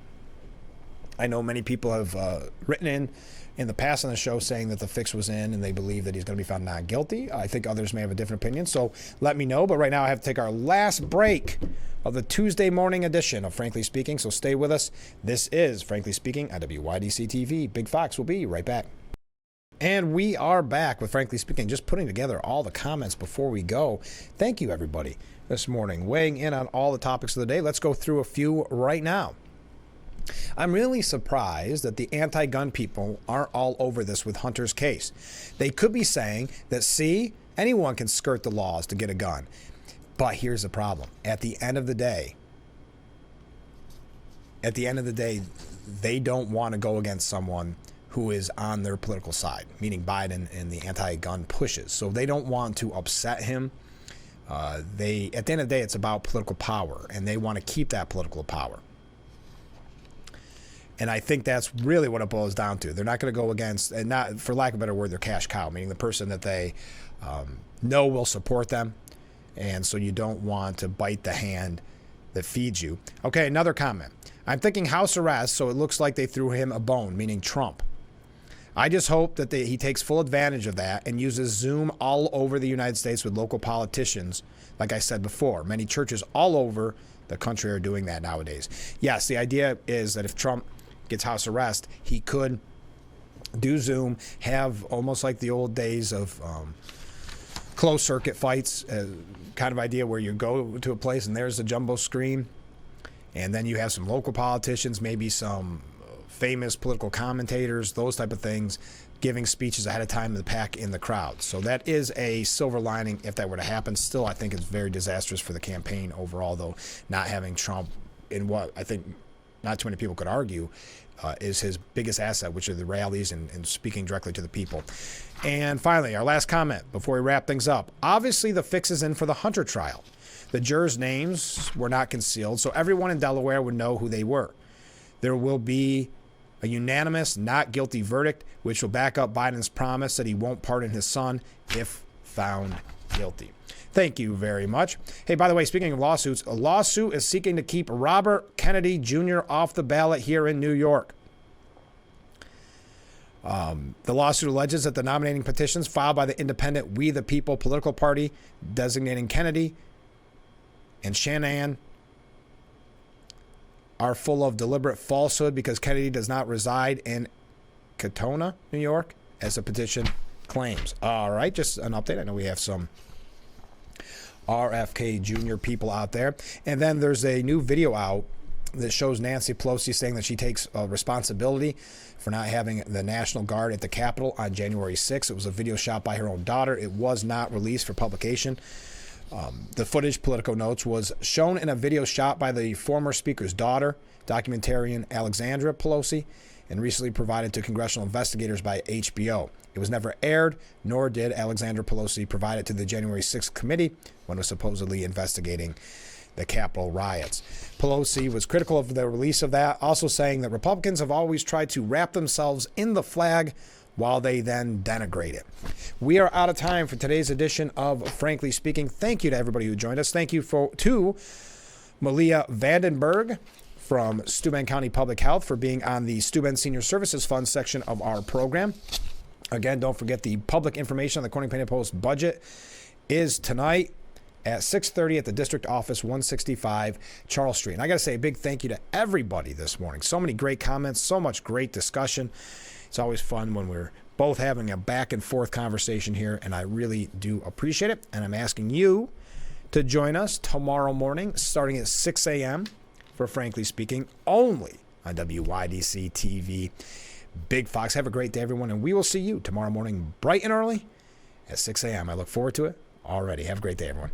I know many people have written in the past on the show saying that the fix was in and they believe that he's going to be found not guilty. I think others may have a different opinion, so let me know. But right now I have to take our last break of the Tuesday morning edition of Frankly Speaking, so stay with us. This is Frankly Speaking on WYDC TV. Big Fox will be right back. And we are back with Frankly Speaking, just putting together all the comments before we go. Thank you, everybody, this morning, weighing in on all the topics of the day. Let's go through a few right now. I'm really surprised that the anti-gun people aren't all over this with Hunter's case. They could be saying that, see, anyone can skirt the laws to get a gun. But here's the problem. At the end of the day, they don't want to go against someone who is on their political side, meaning Biden and the anti-gun pushes. So they don't want to upset him. At the end of the day, it's about political power, and they want to keep that political power. And I think that's really what it boils down to. They're not going to go against, and not, for lack of a better word, their cash cow, meaning the person that they know will support them. And so you don't want to bite the hand that feeds you. Okay, another comment. I'm thinking house arrest, so it looks like they threw him a bone, meaning Trump. I just hope that he takes full advantage of that and uses Zoom all over the United States with local politicians. Like I said before, many churches all over the country are doing that nowadays. Yes, the idea is that if Trump gets house arrest, he could do Zoom, have almost like the old days of closed circuit fights, kind of idea where you go to a place and there's a jumbo screen, and then you have some local politicians, maybe some famous political commentators, those type of things, giving speeches ahead of time to the pack in the crowd. So that is a silver lining if that were to happen. Still, I think it's very disastrous for the campaign overall, though, not having Trump in what I think not too many people could argue is his biggest asset, which are the rallies and speaking directly to the people. And finally, our last comment before we wrap things up. Obviously, the fix is in for the Hunter trial. The jurors' names were not concealed, so everyone in Delaware would know who they were. There will be a unanimous not guilty verdict, which will back up Biden's promise that he won't pardon his son if found guilty. Thank you very much. Hey, by the way, speaking of lawsuits, a lawsuit is seeking to keep Robert Kennedy Jr. off the ballot here in New York. The lawsuit alleges that the nominating petitions filed by the independent We the People political party designating Kennedy and Shanahan are full of deliberate falsehood because Kennedy does not reside in Katona, New York, as the petition claims. All right, just an update. I know we have some RFK Jr. people out there. And then there's a new video out that shows Nancy Pelosi saying that she takes responsibility for not having the National Guard at the Capitol on January 6th. It was a video shot by her own daughter. It was not released for publication. The footage, Politico notes, was shown in a video shot by the former speaker's daughter, documentarian Alexandra Pelosi, and recently provided to congressional investigators by HBO. It was never aired, nor did Alexandra Pelosi provide it to the January 6th committee when it was supposedly investigating the Capitol riots. Pelosi was critical of the release of that, also saying that Republicans have always tried to wrap themselves in the flag while they then denigrate it. We are out of time for today's edition of Frankly Speaking. Thank you to everybody who joined us. Thank you to Malia Vandenberg from Steuben County Public Health for being on the Steuben Senior Services Fund section of our program. Again, don't forget the public information on the Corning Painted Post budget is tonight at 6:30 at the district office, 165 Charles Street. And I got to say a big thank you to everybody this morning. So many great comments, so much great discussion. It's always fun when we're both having a back and forth conversation here, and I really do appreciate it. And I'm asking you to join us tomorrow morning starting at 6 a.m. for Frankly Speaking, only on WYDC TV. Big Fox. Have a great day, everyone, and we will see you tomorrow morning bright and early at 6 a.m. I look forward to it already. Have a great day, everyone.